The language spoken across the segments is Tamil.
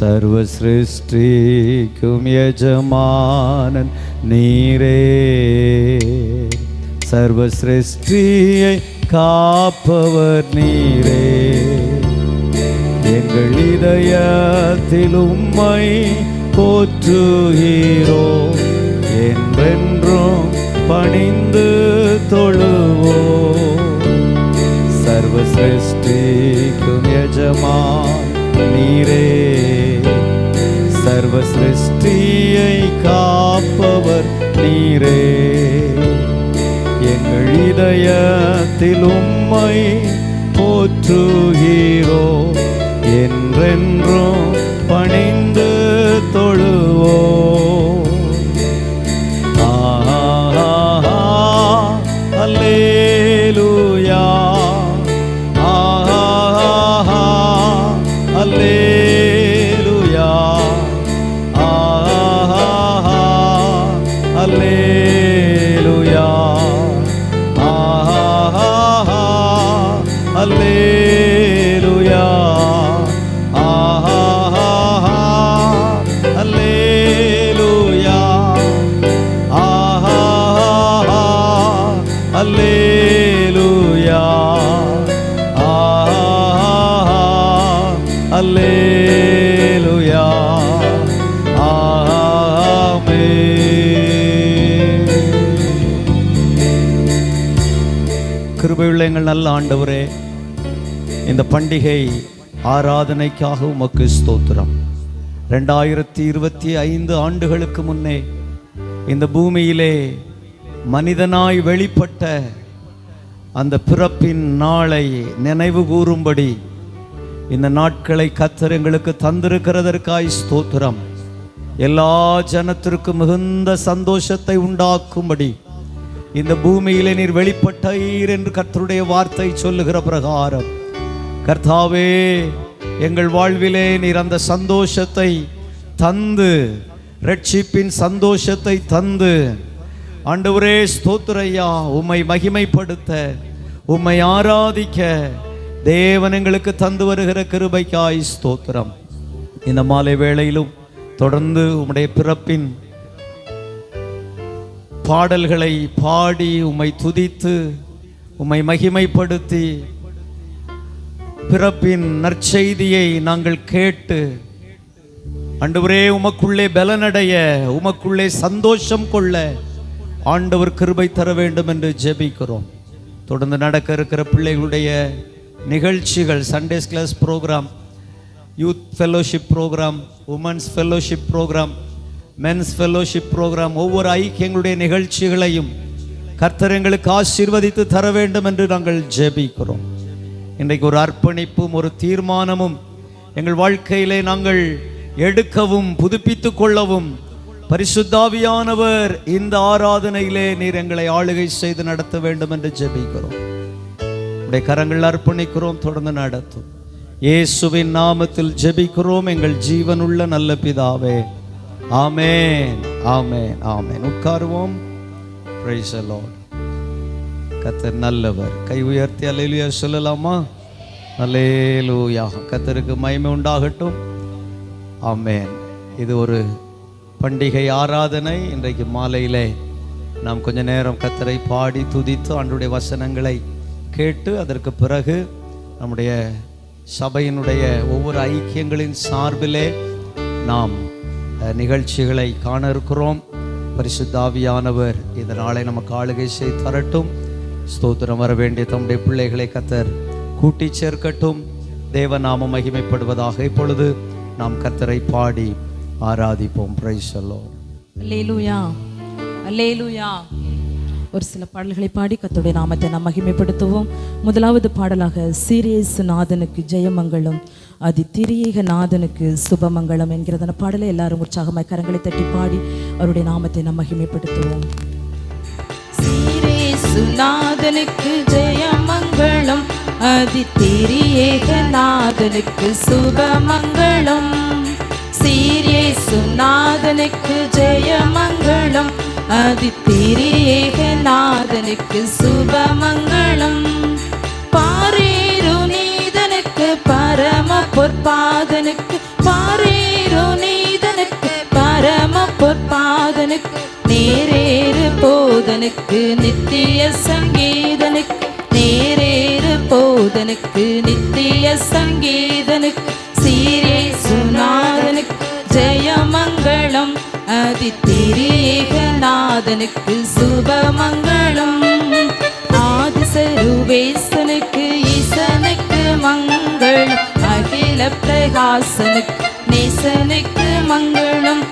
சர்வ சிருஷ்டிக்கும் எஜமானன் நீரே, சர்வ சிருஷ்டியை காப்பவர் நீரே. எங்கள் இதயத்தில் உம்மை போற்றுகிறோம், என்றென்றும் பணிந்து தொழுவோம். சர்வ சிருஷ்டிக்கும் எஜமான் நீரே, சர்வ சிருஷ்டியை காப்பவர் நீரே. எங்கள் இதயத்தில் உம்மை போற்றுகிறோம், என்றென்றும் பணிந்து தொழுவோம். அல்லேலூயா, அல்லேலூயா, அல்லேலூயா, அல்லேலூயா, அல்லேலூயா, அல்லேலூயா, அல்லேலூயா, ஆமென். கிருபையுள்ள எங்கள் நல்ல ஆண்டவரே, இந்த பண்டிகை ஆராதனைக்காக உமக்கு ஸ்தோத்திரம். 2025 ஆண்டுகளுக்கு முன்னே இந்த பூமியிலே மனிதனாய் வெளிப்பட்ட அந்த பிறப்பின் நாளை நினைவு கூறும்படி இந்த நாட்களை கர்த்தர் எங்களுக்கு தந்திருக்கிறதற்காய் ஸ்தோத்திரம். எல்லா ஜனத்திற்கும் மிகுந்த சந்தோஷத்தை உண்டாக்கும்படி இந்த பூமியிலே நீர் வெளிப்பட்டீர் என்று கர்த்தருடைய வார்த்தை சொல்லுகிற பிரகாரம், கர்த்தாவே, எங்கள் வாழ்விலே நீர் அந்த சந்தோஷத்தை தந்து, ரட்சிப்பின் சந்தோஷத்தை தந்து, ஆண்டவரே ஸ்தோத்திரையா, உம்மை மகிமைப்படுத்த, உம்மை ஆராதிக்க தேவன் எங்களுக்கு தந்து வருகிற கிருபைக்காய் ஸ்தோத்திரம். இந்த மாலை வேளையிலும் தொடர்ந்து உம்முடைய பிறப்பின் பாடல்களை பாடி உம்மை துதித்து உம்மை மகிமைப்படுத்தி பிறப்பின் நற்செய்தியை நாங்கள் கேட்டு ஆண்டவரே உமக்குள்ளே பலனடைய, உமக்குள்ளே சந்தோஷம் கொள்ள ஆண்டவர் கிருபை தர வேண்டும் என்று ஜெபிக்கிறோம். தொடர்ந்து நடக்க இருக்கிற பிள்ளைகளுடைய நிகழ்ச்சிகள், Sundays class program, youth fellowship program, women's fellowship program, men's fellowship program, ஒவ்வொரு ஐக்கியங்களுடைய நிகழ்ச்சிகளையும் கர்த்தர் எங்களுக்கு ஆசீர்வதித்து தர வேண்டும் என்று நாங்கள் ஜெபிக்கிறோம். இன்றைக்கு ஒரு அர்ப்பணிப்பும் ஒரு தீர்மானமும் எங்கள் வாழ்க்கையிலே நாங்கள் எடுக்கவும் புதுப்பித்து கொள்ளவும் பரிசுத்தாவியானவர் இந்த ஆராதனையிலே நீர் எங்களை ஆளுகை செய்து நடத்த வேண்டும் என்று ஜெபிக்கிறோம். உடைய கரங்கள் அர்ப்பணிக்கிறோம், தொடர்ந்து நடத்தும். இயேசுவின் நாமத்தில் ஜெபிக்கிறோம் எங்கள் ஜீவனுள்ள நல்ல பிதாவே, ஆமென், ஆமென், ஆமென். உட்காருவோம். Price the Lord. கர்த்தர் நல்லவர். கை உயர்த்தி அல்லேலூயா சொல்லலாமா? அல்லேலூயா. கர்த்தருக்கு மகிமை உண்டாகட்டும். ஆமென். இது ஒரு பண்டிகை ஆராதனை. இன்றைக்கு மாலையிலே நாம் கொஞ்ச நேரம் கர்த்தரை பாடி துதித்து ஆண்டவருடைய வசனங்களை கேட்டு அதற்கு பிறகு நம்முடைய சபையினுடைய ஒவ்வொரு ஐக்கியங்களின் சார்பிலே நாம் நிகழ்ச்சிகளை காண இருக்கிறோம். பரிசுத்த ஆவியானவர் இந்த நாளை நமக்கு ஆளுகை செய்து தரட்டும். ஸ்தோத்திரம். வர வேண்டிய தம்முடைய பிள்ளைகளை கர்த்தர் கூட்டி சேர்க்கட்டும். தேவ நாமம் மகிமைப்படுவதாக. இப்பொழுது நாம் கர்த்தரை பாடி ஆராதிப்போம். Praise the lord. Hallelujah, hallelujah. ஒரு சில பாடல்களை பாடி கர்த்தருடைய நாமத்தை நாம் மகிமைப்படுத்துவோம். முதலாவது பாடலாக சீரியேசு நாதனுக்கு ஜெயமங்கலம், அதி திரியேக நாதனுக்கு சுபமங்கலம் என்கிறதான பாடலை எல்லாரும் உற்சாகமாய் கரங்களை தட்டி பாடி அவருடைய நாமத்தை நாம் மகிமைப்படுத்துவோம். சீரியேசு நாதனுக்கு ஜெயமங்கலம், அதி திரியேக நாதனுக்கு சுபமங்கலம். சீரியேசு நாதனுக்கு ஜெயமங்கலம், அதி திரியேக நாதனுக்கு சுபமங்கலம். பாரேரு நீதனுக்கு பரம பொற்பாதனுக்கு, பாரேரு போதனுக்கு நித்திய சங்கீதனுக்கு நேரேறு போதனுக்கு நித்திய சங்கீதனுக்கு சீரேசுநாதனுக்கு ஜெயமங்களம் அதிதிரியேகநாதனுக்கு சுபமங்களம் ஆதிசருவேசனுக்கு ஈசனுக்கு மங்களம் அகில பிரகாசனுக்கு நேசனுக்கு மங்களம்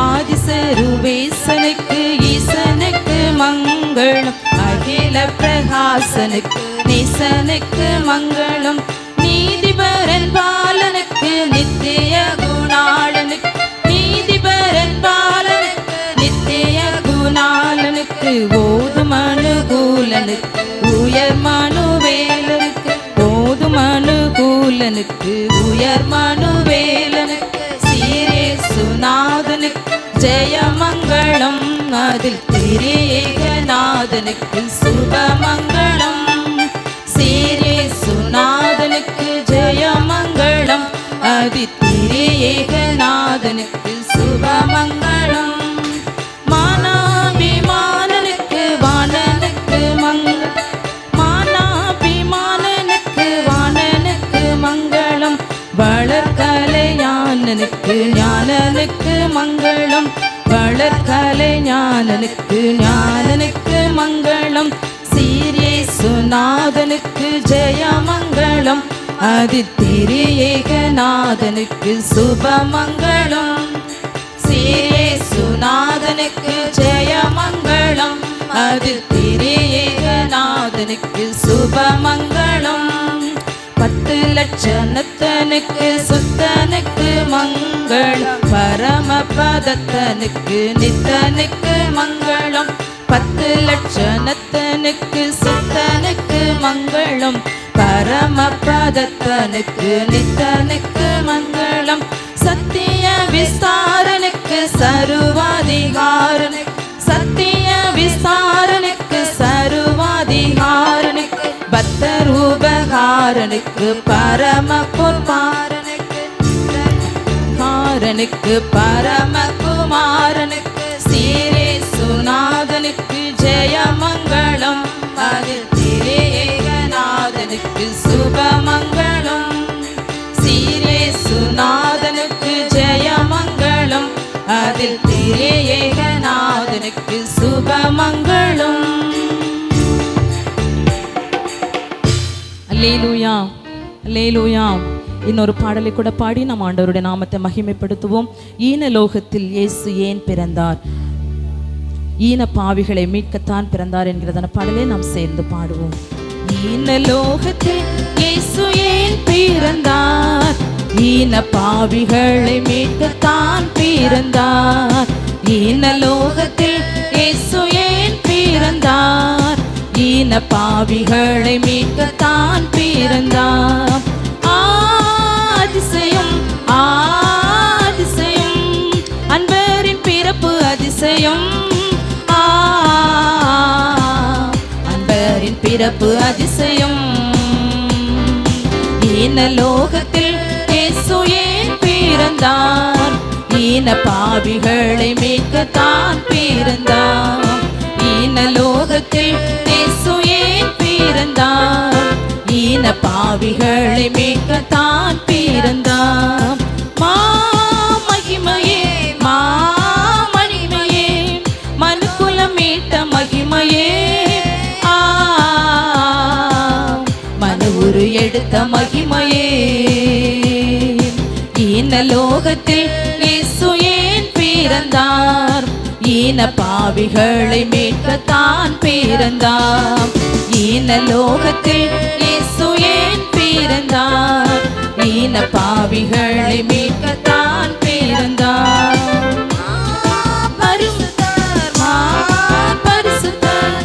ஆதிசருவேசனுக்கு ஈசனுக்கு மங்களம் அகில பிரகாசனுக்கு நேசனுக்கு மங்களம் நீதிபரன் பாலனுக்கு நித்திய குணாளனுக்கு நீதிபரன் பாலனுக்கு நித்திய குணாளனுக்கு ஓதும் அனுகூலனுக்கு உயர் மனுவேலனுக்கு ஓதும் அனுகூலனுக்கு உயர் மனுவேலனுக்கு சீரேசுநாதனுக்கு ஜெயமங்களம் அதில் திரியேகநாதனுக்கு சுபமங்களம் சீரேசுநாதனுக்கு ஜெயமங்களம் அதில் திரியேகநாதனுக்கு சுபமங்களம் மானாபிமானனுக்கு வாணனுக்கு மங்களம் மானாபிமானனுக்கு வாணனுக்கு மங்களம் வளர்கலைஞானனுக்கு ஞானனுக்கு மங்களம் வளர்கலைஞானனுக்கு ஞானனுக்கு மங்களம் சீரேசுநாதனுக்கு ஜெயமங்களம் அதிதிரியேகநாதனுக்கு சுபமங்களம் சீரேசுநாதனுக்கு ஜெயமங்களம் அதிதிரியேகநாதனுக்கு சுபமங்களம் 10 லட்சணத்தனுக்கு சுத்தனுக்கு மங்களம் பரமபதத்தனுக்கு நித்தனுக்கு மங்களம் 10 லட்சணத்தனுக்கு சுத்தனுக்கு மங்களம் பரமபதத்தனுக்கு நித்தனுக்கு மங்களம் சத்திய விஸ்தாரனுக்கு சர்வாதிகாரனுக்கு சத்திய விஸ்தாரனுக்கு சர்வாதிகாரனுக்கு பக்தரூபகாரனுக்கு பரமகுமாரனுக்கு காரனுக்கு பரமகுமாரனுக்கு சீரேசுநாதனுக்கு ஜெயமங்களம் அதில் திரியேகநாதனுக்கு சுபமங்களம் சீரேசுநாதனுக்கு ஜெயமங்களம் அதில் திரியேகநாதனுக்கு சுபமங்களம். அல்லேலூயா அல்லேலூயா. இன்னொரு பாடலை கூட பாடி நம் ஆண்டவருடைய நாமத்தை மகிமைப்படுத்துவோம். ஈன லோகத்தில் இயேசு ஏன் பிறந்தார், ஈன பாவிகளை மீட்கத்தான் பிறந்தார் என்கிறதான பாடலை நாம் சேர்ந்து பாடுவோம். ஈன லோகத்தில் இயேசு ஏன் பிறந்தார், ஈன பாவிகளை மீட்கத்தான் பிறந்தார். ஈன லோகத்தில் இயேசு ஏன் பிறந்தார், ஈன பாவிகளை மீட்கத்தான் பிறந்தார். அதிசயம் அதிசயம் அன்பரின் பிறப்பு அதிசயம், அன்பரின் பிறப்பு அதிசயம். ஈன லோகத்தில் இயேசு ஏன் பிறந்தார், ஈன பாவிகளை மீட்கத்தான் பிறந்தார். ஈன லோகத்தில் இயேசு ஏன் பிறந்தார், ஈன பாவிகளை மீட்கத்தான் பிறந்தார். மகிமையே மகிமையே மனுக்குலம் மீட்ட மகிமையே, மனு உரு எடுத்த மகிமையே. ஈன லோகத்தில் இயேசு ஏன் பிறந்தார், ஈன பாவிகளை மீட்கத்தான் பிறந்தார். ஈன லோகத்தில் இயேசு ஏன் பிறந்தார், ஈன பாவிகளை மீட்கத்தான் பிறந்தார். பரிசுத்தர்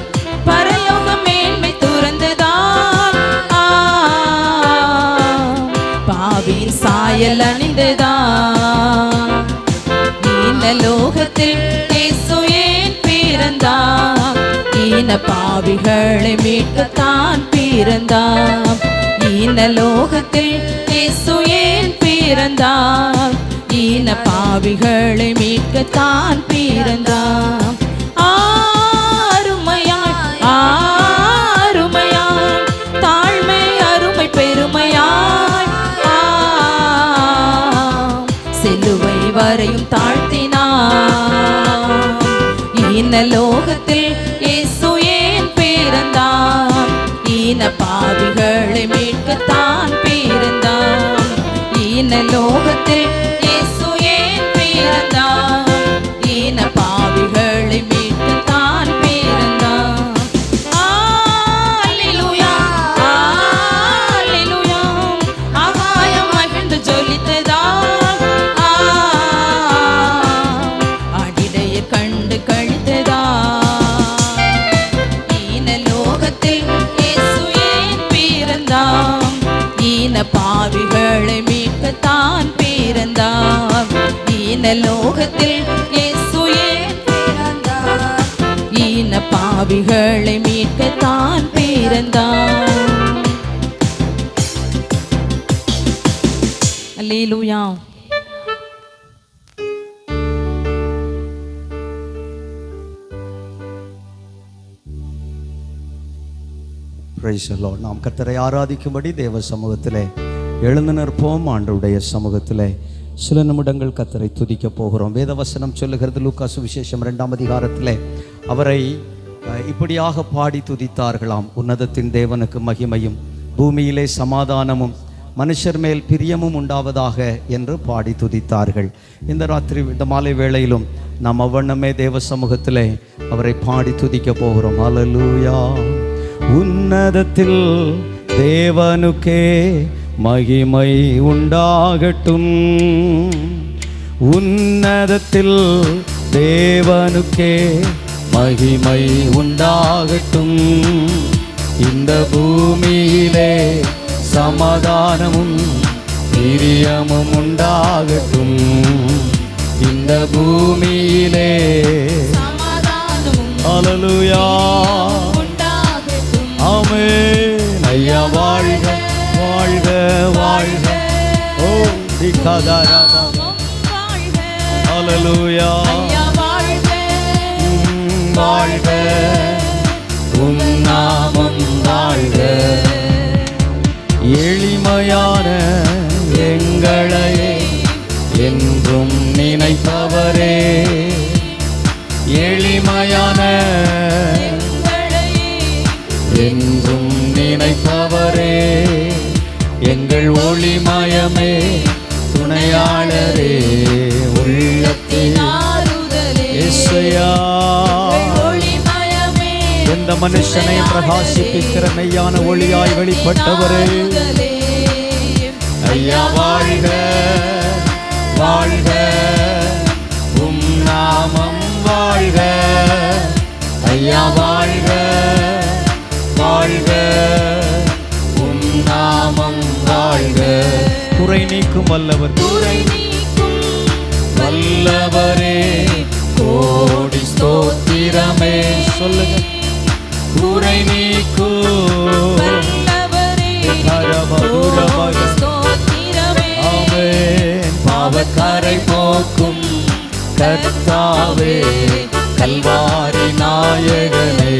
பரலோக மேன்மை துறந்துதான், பாவியின் சாயல் அணிந்துதான். ஈன லோகத்தில் இயேசு ஏன் பிறந்தார், ஈன பாவிகளை மீட்கத்தான் பிறந்தார். ஈன லோகத்தில் இயேசு ஏன் பிறந்தார், ஈன பாவிகளை மீட்கத்தான் பிறந்தார். அருமை யாவரையும் தாழ்த்தினார். ஈன லோகத்தில் இயேசு ஏன் பிறந்தார்? ஈன பாவிகளை மீட்கத்தான் பிறந்தார். ஈன லோகத்தில் இயேசு ஏன் பிறந்தார்? ஈன பாவிகளை மீட்கத்தான் பிறந்தார். அல்லேலூயா, அல்லேலூயா. ஆகாயம் மகிழ்ந்து ஜொலித்ததா, ஆடிடைய கண்டு கழித்ததா. ஈன லோகத்தில் இயேசு ஏன் பிறந்தார்? ஈன பாவிகளை மீட்கத்தான் பிறந்தார். ஈன லோகத்தில் இயேசு ஏன் பிறந்தார்? ஈன பாவிகளை மீட்கத்தான் பிறந்தார். அல்லேலூயா. Praise the Lord. நாம் கர்த்தரை ஆராதிக்கும்படி தேவ சமூகத்திலே எழுந்து நிற்போம். ஆண்டவருடைய சமூகத்திலே சில நிமிடங்கள் கர்த்தரை துதிக்க போகிறோம். வேதவசனம் சொல்லுகிறது, லூக்கா சுவிசேஷம் 2ஆம் அதிகாரத்திலே அவரை இப்படியாக பாடி துதித்தார்களாம். உன்னதத்தின் தேவனுக்கு மகிமையும், பூமியிலே சமாதானமும், மனுஷர் மேல் பிரியமும் உண்டாவதாக என்று பாடி துதித்தார்கள். இந்த ராத்திரி, இந்த மாலை வேளையிலும் நாம் அவ்வண்ணமே தேவ சமூகத்திலே அவரை பாடி துதிக்க போகிறோம். ஹல்லேலூயா. உன்னதத்தில் தேவனுக்கே மகிமை உண்டாகட்டும். உன்னதத்தில் தேவனுக்கே மகிமை உண்டாகட்டும். இந்த பூமியிலே சமாதானமும் பிரியமும் உண்டாகட்டும். இந்த பூமியிலே சமாதானமும் ஹல்லேலூயா. ஆமென். ஐயா வாழ்க, வாழ்க, வாழ்க. ஓ திகாதாரா. ஹல்லேலூயா. வாழ்க, உம் நாமம் வாழ்க. எளிமையான எங்களையே என்றும் நினைப்பவரே, எளிமையான என்றும் நினைப்பவரே, எங்கள் ஒளிமயமே, துணையாளரே, உள்ளத்தின் இயேசுயா. எந்த மனுஷனை பிரகாசிப்பிக்கிற மெய்யான ஒளியாய் வெளிப்பட்டவரே, ஐயா வாழ்க, வாழ்க, உம் நாமம் வாழ்க. ஐயா வாழ்க, வாழ்க, உம் நாமம் வாழ்க. குறை நீக்கும் வல்லவர், குறை நீக்கும் வல்லவரே, கோடி ஸ்தோத்திரமே. சொல்லுங்க. குறை நீக்கும் வல்லவரே, கோடி ஸ்தோத்திரமே. ஆமென். பாவக்கரை போக்கும் கர்த்தாவே, கல்வாரி நாயகனே,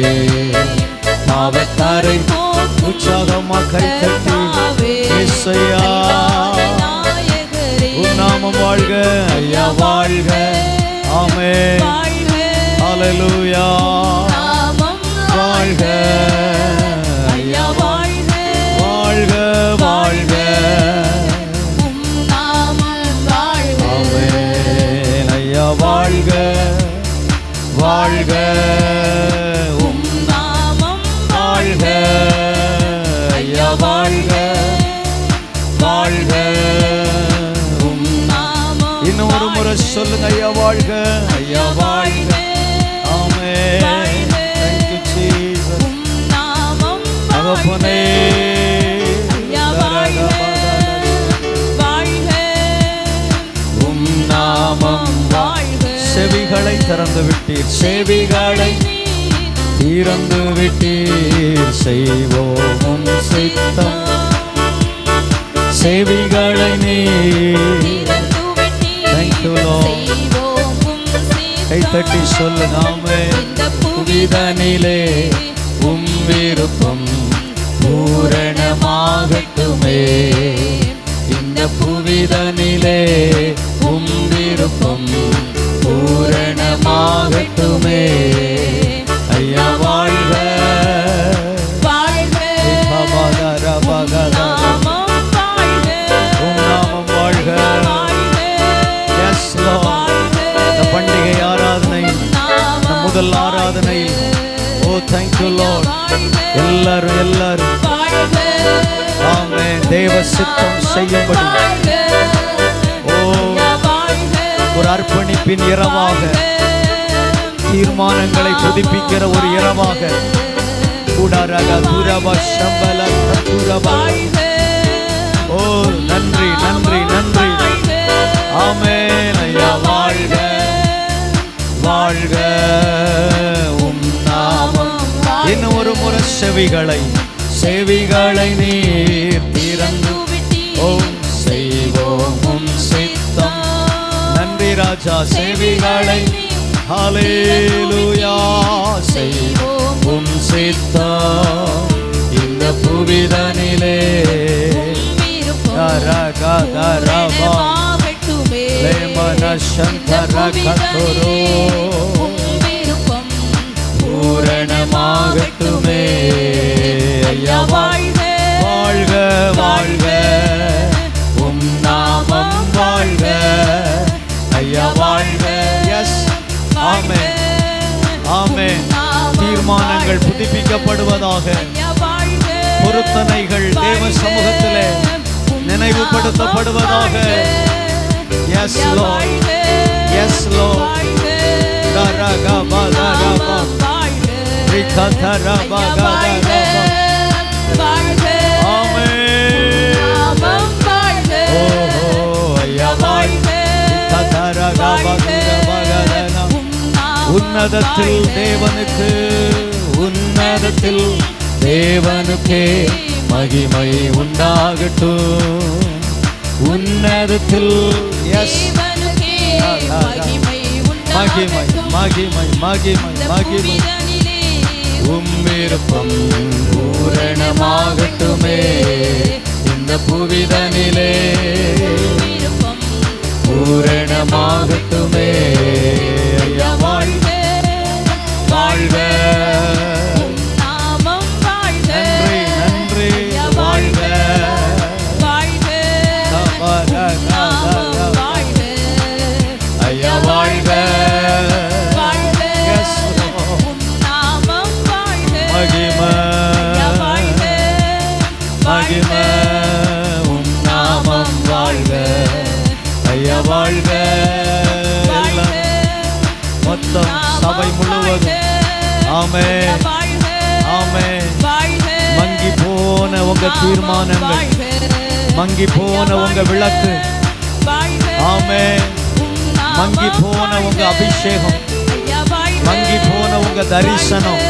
பாவக்கரை உற்சாகமாக கைத்தட்டி இயேசுயா உம் நாமம் வாழ்க. ஐயா வாழ்க. ஆமென். ஹல்லேலூயா. வாழ்க. ஐயா வாழ்க, வாழ்க, வாழ்க. ஆமென். ஐயா வாழ்க, வாழ்க, உம் நாமம் வாழ்க. ஐயா வாழ்க, வாழ்க, உம் நாமம். இன்னும் ஒரு முறை சொல்லுங்க. ஐயா வாழ்க, ஐயா வாழ்க. ஆமென். Thank you Jesus. தகப்பனே, உம் நாமம் வாழ்க. செவிகளை திறந்து விட்டீர், செவிகளை திறந்து விட்டீர், செய்வோம் உம் சித்தம். செவிகளை நீர். Thank you Lord. கைத்தட்டி சொல்லு. நாமே புவிதனிலே உம் விருப்பம் பூரணமாகட்டுமே. இந்த புவிதனிலே உம் விருப்பம் விருப்பம் பூரணமாகட்டுமே. ஐயா வாழ்க வாழ்க நாமம் வாழ்க உம் நாமம் வாழ்க. Yes Lord. இந்த பண்டிகை ஆராதனை, இந்த முதல் ஆராதனை. Oh thank you Lord. எல்லாரும் ஆமென். தேவ சித்தம் செய்யும்படி ஒரு அர்ப்பணிப்பின் இரவாக, தீர்மானங்களை புதுப்பிக்கிற ஒரு இரவாக. ஓ நன்றி நன்றி நன்றி. ஆமென். ஐயா வாழ்க வாழ்க உம் நாமம். இன்னும் ஒரு முறை செவிகளை நீர் திறந்து ஓம் செய்வோம் உம் சித்தம். நன்றி ராஜா. செவிகளை ஹல்லேலூயா செய்வோம் உம் சித்தம். இந்த புவிதனிலே பூரணமாகட்டுமே. ஐயா வாழ்க வாழ்க வாழ்க உம் நாமம் வாழ்க. ஐயா வாழ்க. Yes amen amen. தீர்மானங்கள் புதுப்பிக்கப்படுவதாக. பொருத்தனைகள் தேவ சமூகத்திலே நினைவுபடுத்தப்படுவதாக. Yes lord yes lord. உன்னதத்தில் தேவனுக்கே மகிமை உண்டாகட்டும். உன்னதத்தில் எஸ் மகிமை மகிமை மகிமை மகிமை. உம் விருப்பம் பூரணமாகட்டுமே. இந்த புவிதனிலே பூரணமாகட்டுமே. ஐயா வாழ்க வாழ்க. நன்றி நன்றி. வாழ்க ஐயா வாழ்க. மகிமை மகிமை உம் நாமம் வாழ்க. ஐயா வாழ்க. மொத்தம் சபை முழுவதும் ஆமென் ஆமென். மங்கி போன உங்க தீர்மானங்கள், மங்கி போன உங்க விளக்கு, ஆமென். மங்கி போன உங்க அபிஷேகம், மங்கி போன உங்க தரிசனம்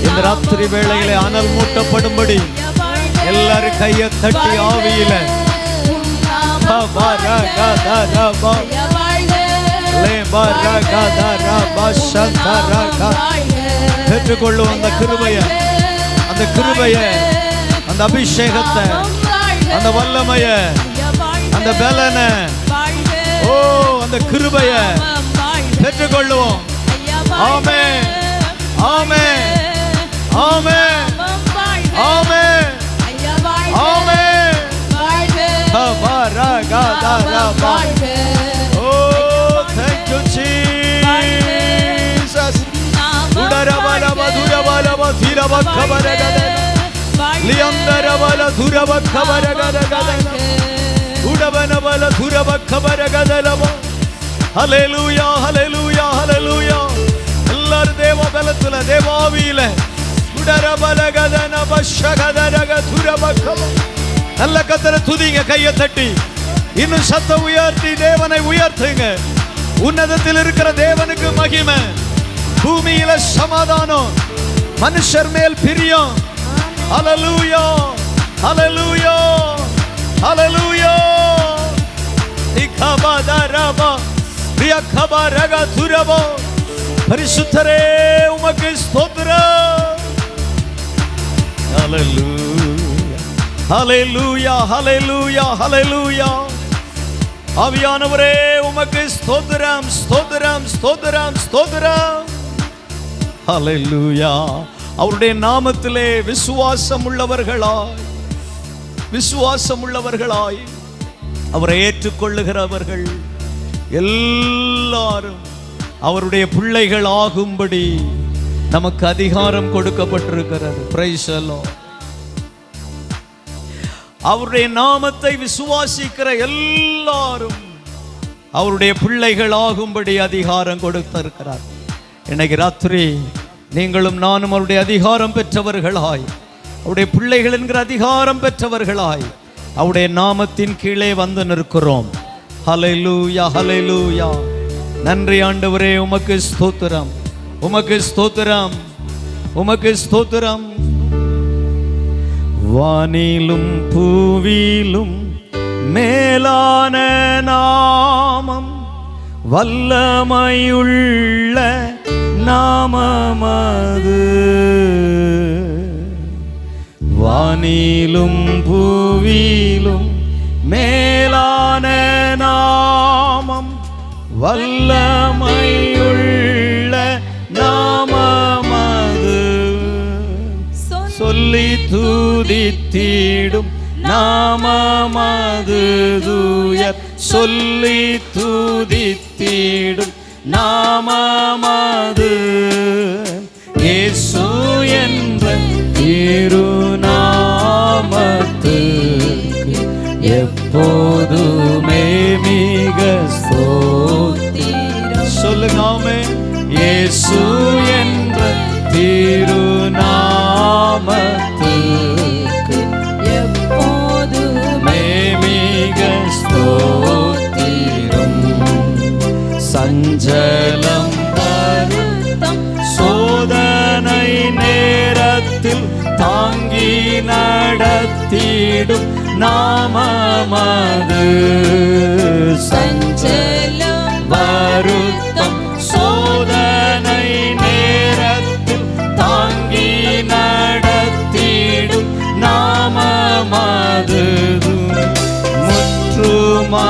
இந்த ராத்திரி வேளையிலே அனல் மூட்டப்படும்படி எல்லாரும் கையை தட்டி ஆவியில பெற்றுக்கொள்ளும் அந்த கிருபைய, அந்த கிருபைய, அந்த அபிஷேகத்தை, அந்த வல்லமைய, அந்த பலன, ஓ அந்த கிருபைய பெற்றுக்கொள்ளுவோம். ஆமென் ஆமென் ஆமென் ஆமென் ஆமென். Oh, thank you Jesus. Udarabala durabala thirabakhabaragada liyandarabala durabakhabaragada udabanabala durabakhabaragada. Hallelujah hallelujah hallelujah. எல்லாரும் தேவ பலத்துல தேவாவியில உடரபலகதன பஷகதரக துரபக்கம. நல்ல கர்த்தரை துதிங்க, கையை தட்டி இன்னும் சத்தம் உயர்த்தி தேவனை உயர்த்துங்க. உன்னதத்தில் இருக்கிற தேவனுக்கு மகிமை, பூமியில சமாதானம், மனுஷர் மேல் பிரியம். ஹல்லேலூயா ஹல்லேலூயா ஹல்லேலூயா. இகபதரபா ரியகபரக துரபா. பரிசுத்தரே உமக்கு ஸ்தோத்திரம். ஹல்லேலூயா ஹல்லேலூயா ஹல்லேலூயா ஹல்லேலூயா. ஆவியானவரே உமக்கு ஸ்தோத்திரம், ஸ்தோத்திரம், ஸ்தோத்திரம், ஸ்தோத்திரம். ஹல்லேலூயா. அவருடைய நாமத்திலே விசுவாசம் உள்ளவர்களாய் அவரை ஏற்றுக்கொள்ளுகிறவர்கள் எல்லாரும் அவருடைய பிள்ளைகள் ஆகும்படி நமக்கு அதிகாரம் கொடுக்கப்பட்டிருக்கிறது. Price the Lord. அவருடைய நாமத்தை விசுவாசிக்கிற எல்லாரும் அவருடைய பிள்ளைகள் ஆகும்படி அதிகாரம் கொடுத்திருக்கிறார். இன்னைக்கு ராத்திரி நீங்களும் நானும் அவருடைய அதிகாரம் பெற்றவர்களாய், அவருடைய பிள்ளைகள் என்கிற அதிகாரம் பெற்றவர்களாய் அவருடைய நாமத்தின் கீழே வந்து நிற்கிறோம். ஹல்லேலூயா, ஹல்லேலூயா. நன்றி ஆண்டவரே, உமக்கு ஸ்தோத்திரம், உமக்கு ஸ்தோத்திரம், உமக்கு ஸ்தோத்திரம். வானிலும் பூவிலும் மேலான நாமம், வல்லமையுள்ள நாமமது. வானிலும் பூவிலும் மேலான நாமம், வல்லமையுள்ள நாமமது. சொல்லி துதித்திடும் நாமமது தூயர், சொல்லி துதித்திடும் நாமமது. இயேசு என்ற திருநாமத்துக்கு எப்போதுமே மிக ஸ்தோத்திரம். சொல்லுங்க, இயேசு என்ற திருநாமத்துக்கு எப்போதுமே மிக ஸ்தோத்திரம். சஞ்சலம் வருத்தம் சோதனை நேரத்தில் தாங்கி நடத்திடும் நாமமது. சஞ்சலம் வருத்தம் சோதனை நேரத்தில் தாங்கி நடத்திடும் நாமமது. முற்றுமகற்றிடும்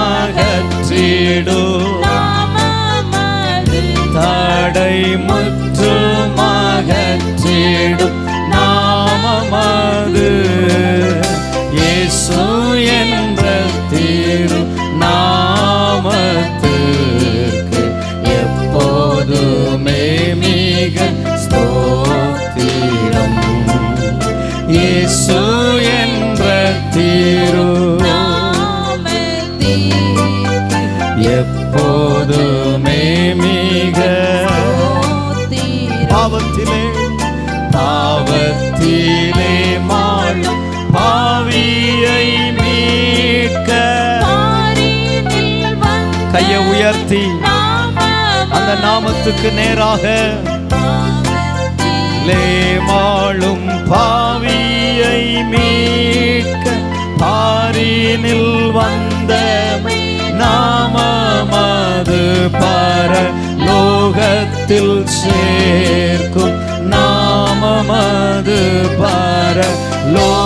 தடை, முற்றுமகற்றிடும் நாமமது. இயேசு என்ற திருநாமத்துக்கு எப்போதுமே மிக ஸ்தோத்திரம். இயேசு என்ற எப்போதுமே மிக பாவத்திலே மாளும் பாவியை மீட்க கையை உயர்த்தி அந்த நாமத்துக்கு நேராக மாளும் பாவியை மீட்க பாரினில் வந்த நாமமது. பரலோகத்தில் சேர்க்கும் நாமமது, பரலோகத்தில்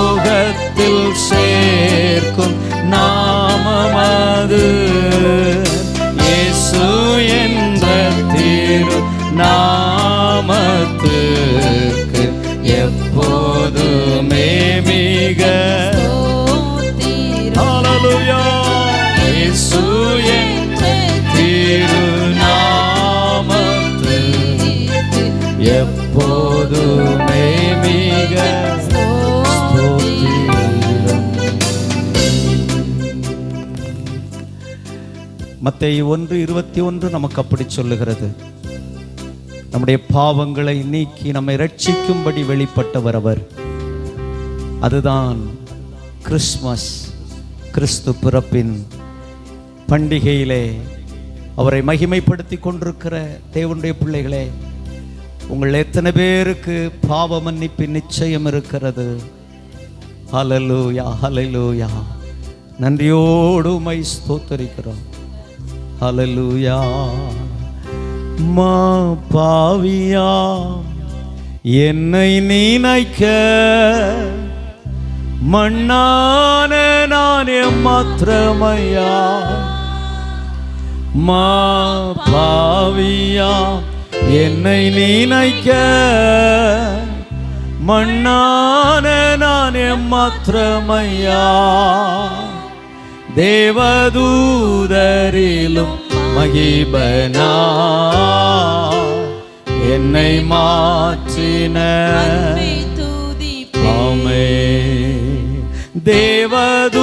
சேர்க்கும் நாமமது. இயேசு என்ற திருநாமத்துக்கு எப்போதுமே மிக ஹல்லேலூயா. இயேசு என்ற திருநாமத்துக்கு எப்போதுமே மிக ஸ்தோத்திரம். மத்தேயு 1:21 நமக்கு அப்படி சொல்லுகிறது. நம்முடைய பாவங்களை நீக்கி நம்மை ரட்சிக்கும்படி வெளிப்பட்டவர் அவர். அதுதான் கிறிஸ்மஸ், கிறிஸ்து பிறப்பின் பண்டிகையிலே அவரை மகிமைப்படுத்தி கொண்டிருக்கிற தேவனுடைய பிள்ளைகளே, உங்கள் எத்தனை பேருக்கு பாவ மன்னிப்பின் நிச்சயம் இருக்கிறது? ஹல்லேலூயா, ஹல்லேலூயா. நன்றியோடு உம்மை ஸ்தோத்திரிக்கிறோம். ஹல்லேலூயா. மா பாவியா என்னை நினைக்க, மண்ணான நான் எம்மாத்திரமையா, பாவியா என்னை நினைக்க மண்ணான நான் எம்மாத்திரமையா. தேவதூதரிலும் மகிபனா என்னை மாற்றின ஆமே. தேவதூதரிலும்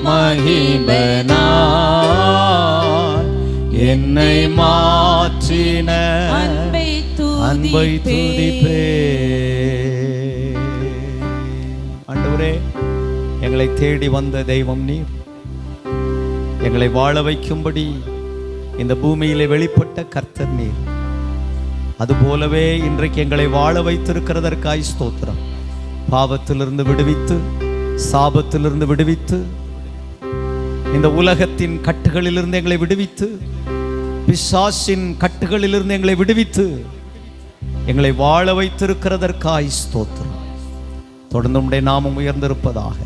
மகிபனா என்னை மாற்றின அன்பை துதிப்பே. ஆண்டவரே, எங்களை தேடி வந்த தெய்வம் நீர். எங்களை வாழ வைக்கும்படி இந்த பூமியிலே வெளிப்பட்ட கர்த்தர் நீர். அதுபோலவே இன்றைக்கு எங்களை வாழ வைத்திருக்கிறதற்காய் ஸ்தோத்திரம். பாவத்திலிருந்து விடுவித்து, சாபத்திலிருந்து விடுவித்து, இந்த உலகத்தின் கட்டுகளிலிருந்து எங்களை விடுவித்து, பிசாசின் கட்டுகளிலிருந்து எங்களை விடுவித்து எங்களை வாழ வைத்திருக்கிறதற்காய் ஸ்தோத்திரம். தொடர்ந்து உம்முடைய நாமம் உயர்ந்திருப்பதாக.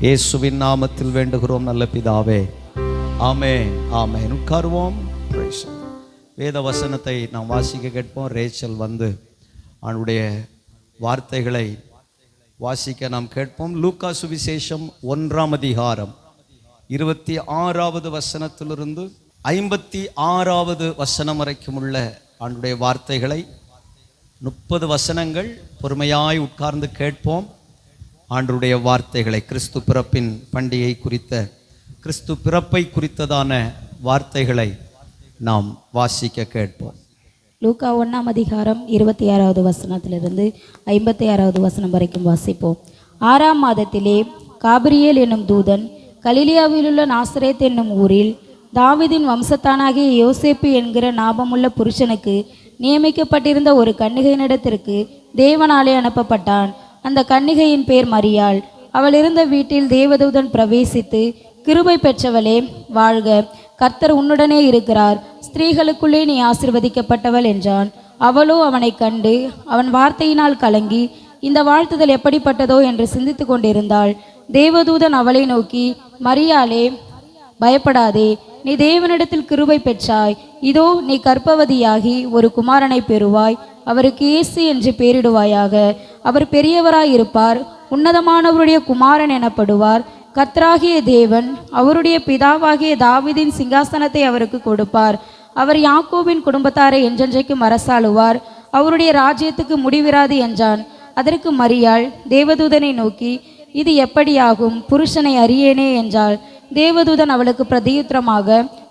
இயேசுவின் நாமத்தில் வேண்டுகிறோம் நல்ல பிதாவே, ஆமென் ஆமென். உட்காருவோம். வேத வசனத்தை நாம் வாசிக்க கேட்போம். ரேச்சல் வந்து அவனுடைய வார்த்தைகளை வாசிக்க நாம் கேட்போம். லூக்கா சுவிசேஷம் 1ஆம் அதிகாரம் 26வது வசனத்திலிருந்து 56வது வசனம் வரைக்கும் உள்ள அவனுடைய வார்த்தைகளை 30 வசனங்கள் பொறுமையாய் உட்கார்ந்து கேட்போம். ஆண்டவருடைய வார்த்தைகளை கிறிஸ்து பிறப்பின் பண்டிகை குறித்த, கிறிஸ்து பிறப்பை குறித்ததான வார்த்தைகளை நாம் வாசிக்க கேட்போம். லூக்கா 1ஆம் அதிகாரம் 26வது வசனத்திலிருந்து 56வது வசனம் வரைக்கும் வாசிப்போம். 6ஆம் மாதத்திலே காபிரியேல் என்னும் தூதன் கலிலியாவில் உள்ள நாசரேத் என்னும் ஊரில் தாவீதின் வம்சத்தானாகிய யோசேப்பு என்கிற நாபமுள்ள புருஷனுக்கு நியமிக்கப்பட்டிருந்த ஒரு கன்னிகையினிடத்திற்கு தேவனாலே அனுப்பப்பட்டான். அந்த கன்னிகையின் பேர் மரியாள். அவள் இருந்த வீட்டில் தேவதூதன் பிரவேசித்து, கிருபை பெற்றவளே வாழ்க, கர்த்தர் உன்னுடனே இருக்கிறார், ஸ்திரீகளுக்குள்ளே நீ ஆசீர்வதிக்கப்பட்டவள் என்றான். அவளோ அவனை கண்டு அவன் வார்த்தையினால் கலங்கி இந்த வாழ்த்துதல் எப்படிப்பட்டதோ என்று சிந்தித்து கொண்டிருந்தாள். தேவதூதன் அவளை நோக்கி, மரியாளே பயப்படாதே, நீ தேவனிடத்தில் கிருபை பெற்றாய். இதோ நீ கர்ப்பவதியாகி ஒரு குமாரனை பெறுவாய். அவருக்கு இயேசு என்று பெயரிடுவாயாக. அவர் பெரியவராயிருப்பார், உன்னதமானவருடைய குமாரன் எனப்படுவார். கர்த்தராகிய தேவன் அவருடைய பிதாவாகிய தாவீதின் சிங்காசனத்தை அவருக்கு கொடுப்பார். அவர் யாக்கோபின் குடும்பத்தாரை என்றென்றைக்கும் அரசாளுவார். அவருடைய ராஜ்யத்துக்கு முடிவிராது என்றான். அதற்கு மரியாள் தேவதூதனை நோக்கி, இது எப்படியாகும், புருஷனை அறியேனே என்றாள். தேவதூதன் அவளுக்கு பிரதியுத்தரமாக,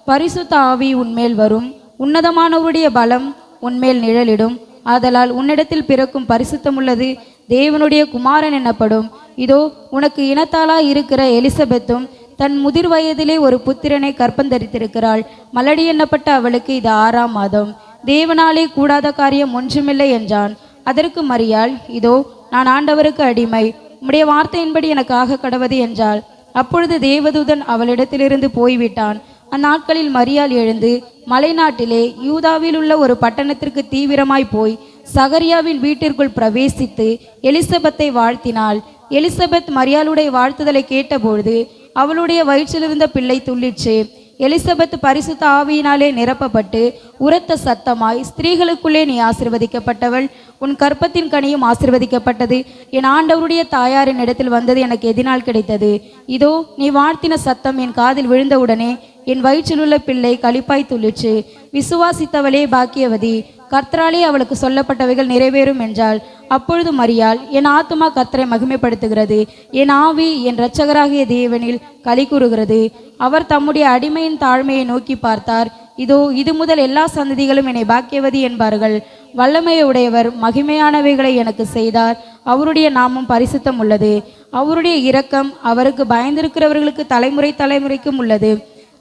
பரிசுத்த ஆவி உன்மேல் வரும், உன்னதமானவருடைய பலம் உன்மேல் நிழலிடும். ஆதலால் உன்னிடத்தில் பிறக்கும் பரிசுத்தமுள்ளது தேவனுடைய குமாரன் எனப்படும். இதோ உனக்கு இனத்தாளாய் இருக்கிற எலிசபெத்தும் தன் முதிர் வயதிலே ஒரு புத்திரனை கற்பந்தரித்திருக்கிறாள். மலடி எண்ணப்பட்ட அவளுக்கு இது 6ஆம் மாதம். தேவனாலே கூடாத காரியம் ஒன்றுமில்லை என்றான். அதற்கு மரியாள், இதோ நான் ஆண்டவருக்கு அடிமை, உம்முடைய வார்த்தையின்படி எனக்காக கடவது என்றாள். அப்பொழுது தேவதூதன் அவளிடத்திலிருந்து போய்விட்டான். அந்நாட்களில் மரியாள் எழுந்து மலைநாட்டிலே யூதாவில் உள்ள ஒரு பட்டணத்திற்கு தீவிரமாய் போய் சகரியாவின் வீட்டிற்குள் பிரவேசித்து எலிசபெத்தை வாழ்த்தினாள். எலிசபெத் மரியாளுடைய வாழ்த்துதலை கேட்டபொழுது அவளுடைய வயிற்றிலிருந்த பிள்ளை துள்ளிற்று. எலிசபெத் பரிசுத்த ஆவியினாலே நிரப்பப்பட்டு உரத்த சத்தமாய், ஸ்திரீகளுக்குள்ளே நீ ஆசீர்வதிக்கப்பட்டவள், உன் கற்பத்தின் கனியும் ஆசீர்வதிக்கப்பட்டது. என் ஆண்டவருடைய தாயாரின் இடத்தில் வந்தது எனக்கு எதினால் கிடைத்தது. இதோ நீ வாழ்த்தின சத்தம் என் காதில் விழுந்தவுடனே என் வயிற்றிலுள்ள பிள்ளை களிப்பாய் துள்ளிற்று. விசுவாசித்தவளே பாக்கியவதி, கர்த்தராலே அவளுக்கு சொல்லப்பட்டவைகள் நிறைவேறும் என்றாள். அப்பொழுது மரியாள், என் ஆத்துமா கர்த்தரை மகிமைப்படுத்துகிறது, என் ஆவி என் இரட்சகராகிய தேவனில் களி கூறுகிறது. அவர் தம்முடைய அடிமையின் தாழ்மையை நோக்கி பார்த்தார். இதோ இது முதல் எல்லா சந்ததிகளும் என்னை பாக்கியவதி என்பார்கள். வல்லமையுடையவர் மகிமையானவைகளை எனக்கு செய்தார். அவருடைய நாமம் பரிசுத்தம் உள்ளது. அவருடைய இரக்கம் அவருக்கு பயந்திருக்கிறவர்களுக்கு தலைமுறை தலைமுறைக்கும் உள்ளது.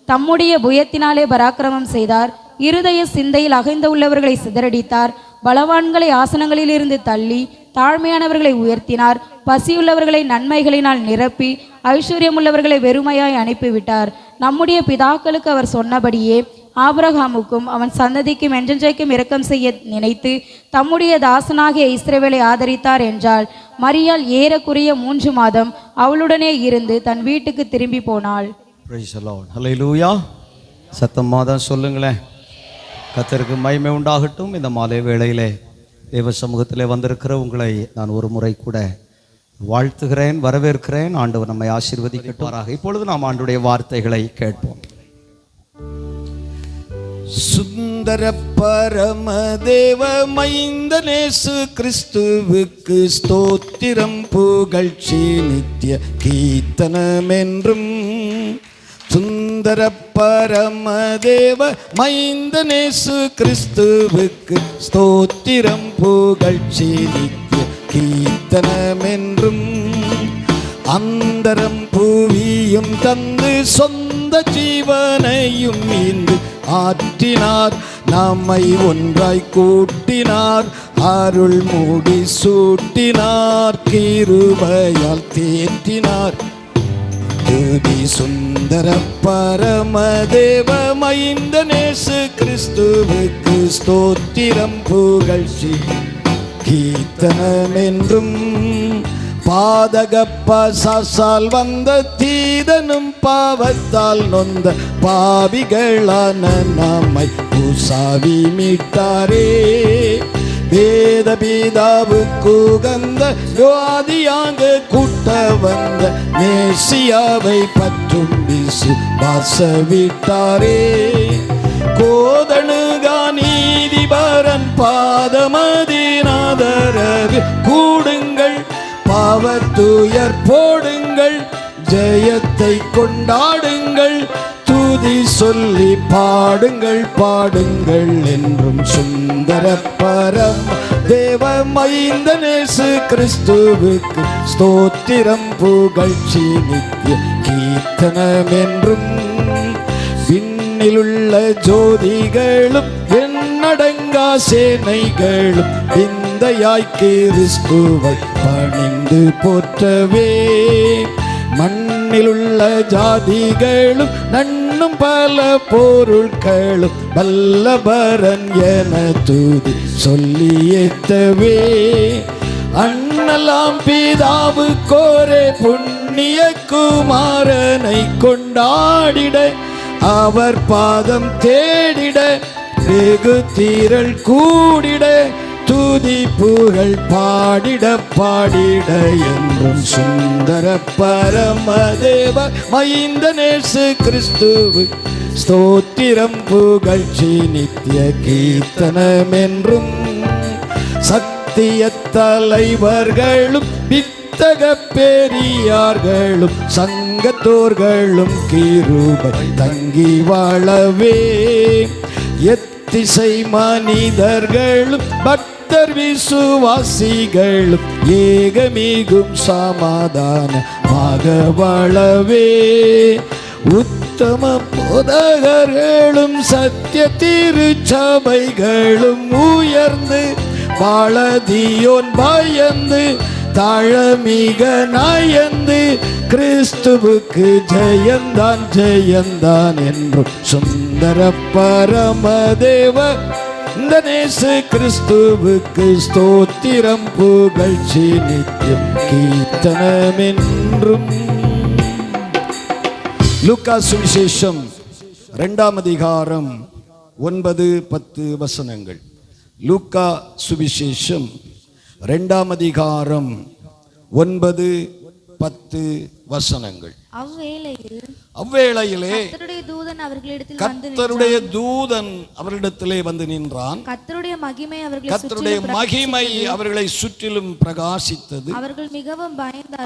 தம்முடைய புயத்தினாலே பராக்கிரமம் செய்தார். இருதய சிந்தையில் அகைந்த உள்ளவர்களை சிதறடித்தார். பலவான்களை ஆசனங்களிலிருந்து தள்ளி தாழ்மையானவர்களை உயர்த்தினார். பசியுள்ளவர்களை நன்மைகளினால் நிரப்பி ஐஸ்வர்யமுள்ளவர்களை வெறுமையாய் அனுப்பிவிட்டார். நம்முடைய பிதாக்களுக்கு அவர் சொன்னபடியே ஆபிரகாமுக்கும் அவன் சந்ததிக்கும் என்றென்றைக்கும் இரக்கம் செய்ய நினைத்து தம்முடைய தாசனாகிய இஸ்ரவேலை ஆதரித்தார் என்றாள். மரியாள் ஏறக்குறைய 3 மாதம் அவளுடனே இருந்து தன் வீட்டுக்கு திரும்பி போனாள். Praise the lord. ஹல்லேலூயா. சத்தமாக தான் சொல்லுங்களேன். கர்த்தருக்கு மகிமை உண்டாகட்டும். இந்த மாலை வேளையிலே தேவ சமூகத்திலே வந்திருக்கிற உங்களை நான் ஒரு முறை கூட வாழ்த்துகிறேன், வரவேற்கிறேன். ஆண்டவர் நம்மை ஆசீர்வதிக்கட்டும். இப்பொழுது நாம் ஆண்டுடைய வார்த்தைகளை கேட்போம். சுந்தர பரமதேவ மைந்தனேசு கிறிஸ்துவுக்கு ஸ்தோத்திரம் புகழ்ச்சி நித்திய கீர்த்தனமென்றும். சுந்தர பரமதேவ மைந்தனேசு கிறிஸ்துவுக்கு ஸ்தோத்திரம் புகழ்ச்சி நித்திய கீர்த்தனமென்றும். அந்தரம் புவியும் தந்து சொந்த ஜீவனையும் ஈந்து ஆற்றினார், நம்மை ஒன்றாய் கூட்டினார், அருள் மூடி சூட்டினார், கிருபையால் தேற்றினார். துதி சுந்தர பரமதேவ மைந்தனேசு கிறிஸ்துவுக்கு ஸ்தோத்திரம் புகழ்ச்சி கீர்த்தனமென்றும். பாதக பசால் வந்த தீதனும் பாவத்தால் நொந்த பாவிகளான நம்மை உசாவி மீட்டாரே. வேத பிதாவுக்கு உகந்த யோதியாக கூட்ட வந்த மேசியாவை பற்றும் விசுவாச விட்டாரே. கோதணுகா நீதிபரன் பாதமதினாதரவு கூடுங்கள், பாவத்துயர் போடுங்கள், ஜெயத்தை கொண்டாடுங்கள், துதி சொல்லி பாடுங்கள் பாடுங்கள் என்றும். சுந்தர பரம் தேவ மைந்தனேசு கிறிஸ்துவுக்கு ஸ்தோத்திரம் புகழ்ச்சி நித்திய கீர்த்தனமென்றும். விண்ணிலுள்ள ஜோதிகளும் எண்ணடங்கா சேனைகளும் விந்தையாய் கிறிஸ்துவை பணிந்து போற்றவே. மண்ணிலுள்ள ஜாதிகளும் நன்னும் பல பொருட்களும் வல்லபரன் என துதி சொல்லி ஏத்தவே. அண்ணலாம் பிதாவு கோரே புண்ணிய குமாரனை கொண்டாடிட, அவர் பாதம் தேடிட, வெகு தீரல் கூடிட, துதி புகழ் பாடிட பாடிட என்றும். சுந்தர பரமதேவ மைந்தனேசு கிறிஸ்துவு ஸ்தோத்திரம் புகழ்ச்சி நித்திய கீர்த்தனமென்றும். சத்திய தலைவர்களும் வித்தக பெரியார்களும் சங்கத்தோர்களும் கிருபை தங்கி வாழவே. எத்திசை மனிதர்களும் பக்தர் விசுவாசிகளும் ஏகமிகும் சமாதானமாக வாழவே. உத்தம போதகர்களும் சத்திய திருச்சபைகளும் உயர்ந்து வாழதியோன் பயந்து தாழமிக நாயந்து கிறிஸ்துவுக்கு ஜெயந்தான் ஜெயந்தான் என்றும். சுந்தர பரமதேவ மைந்தனேசு கிறிஸ்துவுக்கு ஸ்தோத்திரம் புகழ்ச்சி நித்தியம் கீர்த்தனமென்றும். லூக்கா சுவிசேஷம் 2ஆம் அதிகாரம் 9-10 வசனங்கள். லூக்கா சுவிசேஷம் 2ஆம் அதிகாரம் 9-10 வசனங்கள். அவ்வேளையிலே கர்த்தருடைய தூதன் அவர்களிடத்திலே வந்து நின்றான். கர்த்தருடைய மகிமை அவர்களை சுற்றிலும் பிரகாசித்தது.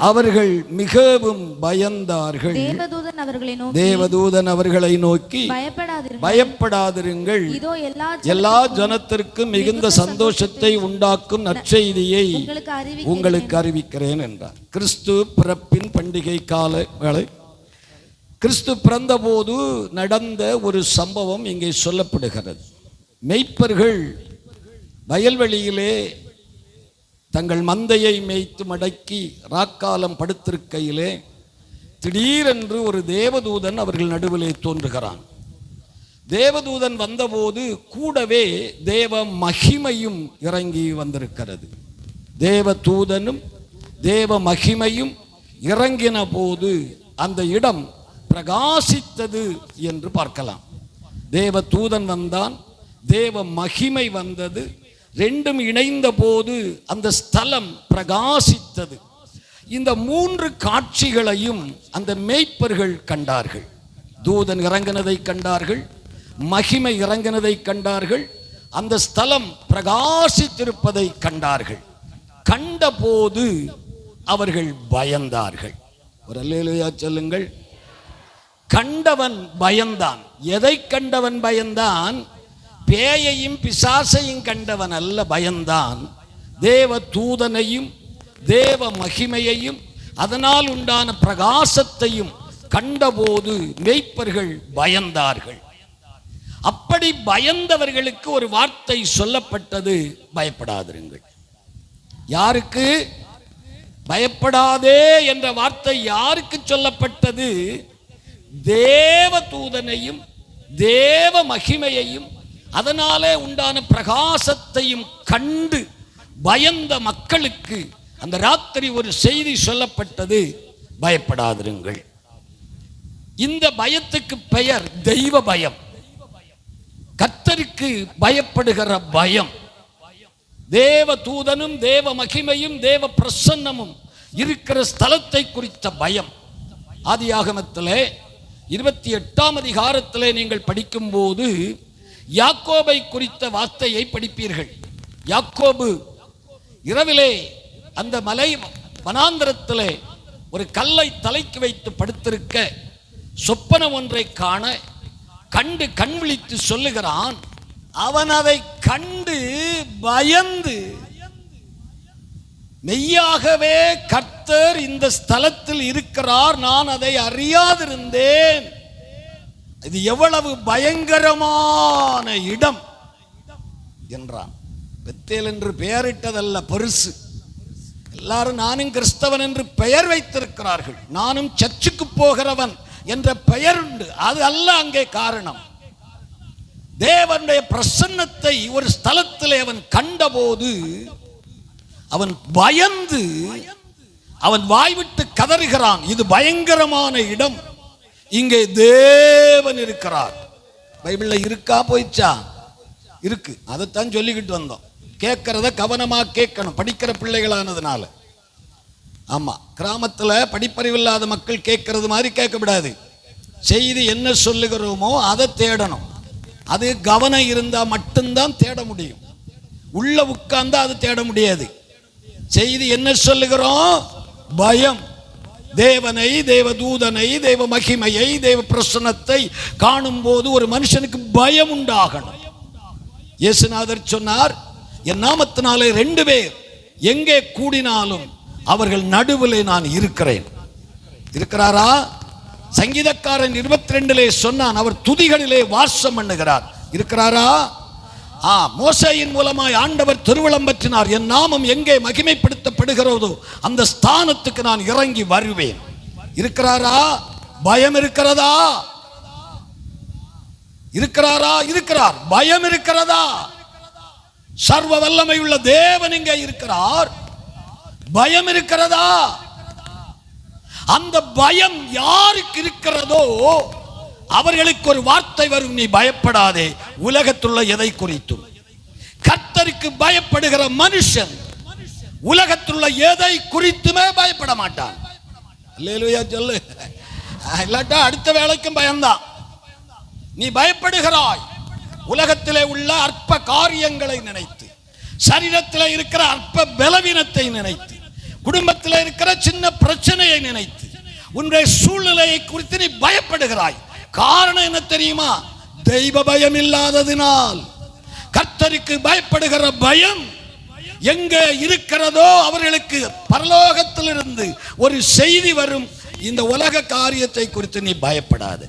அவர்கள் மிகவும் பயந்தார்கள். தேவதூதன் அவர்களை நோக்கி பயப்படாதிருங்கள், எல்லா ஜனத்திற்கும் மிகுந்த சந்தோஷத்தை உண்டாக்கும் நற்செய்தியை உங்களுக்கு அறிவிக்கிறேன் என்றார். கிறிஸ்து பிறப்பின் பண்டிகை கால வேளை, கிறிஸ்து பிறந்தபோது நடந்த ஒரு சம்பவம் இங்கே சொல்லப்படுகிறது. மேய்ப்பர்கள் வயல்வெளியிலே தங்கள் மந்தையை மேய்த்து மடக்கி ராக்காலம் படுத்திருக்கையிலே திடீரென்று ஒரு தேவதூதன் அவர்கள் நடுவிலே தோன்றுகிறான். தேவதூதன் வந்தபோது கூடவே தேவ மகிமையும் இறங்கி வந்திருக்கிறது. தேவதூதனும் தேவ மகிமையும் இறங்கின போது அந்த இடம் பிரகாசித்தது என்று பார்க்கலாம். தேவ தூதன் வந்தான், தேவ மகிமை வந்தது, ரெண்டும் இணைந்த போது அந்த ஸ்தலம் பிரகாசித்தது. இந்த 3 காட்சிகளையும் அந்த மேய்ப்பர்கள் கண்டார்கள். தூதன் இறங்கினதை கண்டார்கள், மகிமை இறங்கினதை கண்டார்கள், அந்த ஸ்தலம் பிரகாசித்திருப்பதை கண்டார்கள். கண்டபோது அவர்கள் பயந்தார்கள். ஒரு அல்லேலூயா சொல்லுங்கள். கண்டவன் பயந்தான். எதை கண்டவன் பயந்தான்? பேயையும் பிசாசையும் கண்டவன் அல்ல பயந்தான். தேவ தூதனையும் தேவ மகிமையையும் அதனால் உண்டான பிரகாசத்தையும் கண்டபோது மேய்ப்பர்கள் பயந்தார்கள். அப்படி பயந்தவர்களுக்கு ஒரு வார்த்தை சொல்லப்பட்டது, பயப்படாதிருங்கள். யாருக்கு? பயப்படாதே என்ற வார்த்தை யாருக்கு சொல்லப்பட்டது? தேவ தூதனையும் தேவ மகிமையையும் அதனாலே உண்டான பிரகாசத்தையும் கண்டு பயந்த மக்களுக்கு அந்த ராத்திரி ஒரு செய்தி சொல்லப்பட்டது, பயப்படாதிருங்கள். இந்த பயத்துக்கு பெயர் தெய்வ பயம், கர்த்தருக்கு பயப்படுகிற பயம். தேவ தூதனும் தேவ மகிமையும் தேவ பிரசன்னமும் இருக்கிற ஸ்தலத்தை குறித்த பயம். ஆதியாகமத்திலே 28ஆம் அதிகாரத்திலே நீங்கள் படிக்கும்போது யாக்கோபை குறித்த வார்த்தையை படிப்பீர்கள். யாக்கோபு இரவிலே அந்த மலை வனாந்தரத்திலே ஒரு கல்லை தலைக்கு வைத்து படுத்திருக்க சொப்பனம் ஒன்றை காண கண்டு கண் விழித்து சொல்லுகிறான். அவன் அதை கண்டு பயந்து, மெய்யாகவே கர்த்தர் இந்த ஸ்தலத்தில் இருக்கிறார், நான் அதை அறியாதிருந்தேன், இது எவ்வளவு பயங்கரமான இடம் என்றான். பெத்தேல் என்று பெயரிட்டதல்ல பரிசு. எல்லாரும் நானும் கிறிஸ்தவன் என்று பெயர் வைத்திருக்கிறார்கள், நானும் சர்ச்சுக்கு போகிறவன் என்ற பெயர் உண்டு, அது அல்ல அங்கே காரணம். தேவனுடைய பிரசன்னத்தை ஒரு ஸ்தலத்திலே அவன் கண்டபோது அவன் பயந்து அவன் வாய்விட்டு கதறுகிறான், இது பயங்கரமான இடம், இங்கே தேவன் இருக்கிறார். பைபிள்ல இருக்கா போயிச்சா? இருக்கு, அதைத்தான் சொல்லிக்கிட்டு வந்தோம். கேட்கறத கவனமா கேட்கணும், படிக்கிற பிள்ளைகளானதுனால. ஆமா, கிராமத்துல படிப்பறிவில்லாத மக்கள் கேட்கறது மாதிரி கேட்கக்கூடாது. செய்தி என்ன சொல்லுகிறோமோ அதை தேடணும். அது கவனம் இருந்தா மட்டும்தான் தேட முடியும். உள்ள உட்கார்ந்தா அது தேட முடியாது. செய்தி என்ன சொல்லுகிறோம்? பயம். தேவனை, தேவ தூதனை, தேவ மகிமையை, தேவ பிரசன்னத்தை காணும் போது ஒரு மனுஷனுக்கு பயம் உண்டாகணும். இயேசுநாதர் சொன்னார், என் நாமத்தினாலே 2 பேர் எங்கே கூடினாலும் அவர்கள் நடுவிலே நான் இருக்கிறேன். இருக்கிறாரா? சங்கீதக்காரன் 22 சொன்னான், அவர் துதிகளிலே வாசம் பண்ணுகிறார். இருக்கிறாரா? மோசேயின் மூலமாய் ஆண்டவர் திருவிளம்பற்றினார், என் நாமம் எங்கே மகிமைப்படுத்தப்படுகிறதோ அந்த ஸ்தானத்துக்கு நான் இறங்கி வருவேன். இருக்கிறாரா? பயம் இருக்கிறதா? இருக்கிறாரா? இருக்கிறார். பயம் இருக்கிறதா? சர்வ வல்லமை உள்ள தேவன் இங்கே இருக்கிறார். பயம் இருக்கிறதா? அந்த பயம் யாருக்கு இருக்கிறதோ அவர்களுக்கு ஒரு வார்த்தை வரும், நீ பயப்படாதே உலகத்துள்ள எதை குறித்தும். கர்த்தருக்கு பயப்படுகிற மனுஷன் உலகத்துள்ள எதை குறித்துமே பயப்பட மாட்டான். அல்லேலூயா சொல்லு. இல்லாட்டா அடுத்த வேளைக்கும் பயம்தான். நீ பயப்படுகிறாய் உலகத்திலே உள்ள அற்ப காரியங்களை நினைத்து, சரீரத்தில் இருக்கிற அற்ப பலவீனத்தை நினைத்து, குடும்பத்தில் இருக்கிற சின்ன பிரச்சனையை நினைத்து, உன்னுடைய சூழ்நிலையை குறித்து நீ பயப்படுகிறாய். காரணம் என்ன தெரியுமா? தெய்வ பயம் இல்லாததினால். கர்த்தருக்கு பயப்படுகிற பயம் எங்கே இருக்கிறதோ அவர்களுக்கு பரலோகத்திலிருந்து ஒரு செய்தி வரும், இந்த உலக காரியத்தை குறித்து நீ பயப்படாத.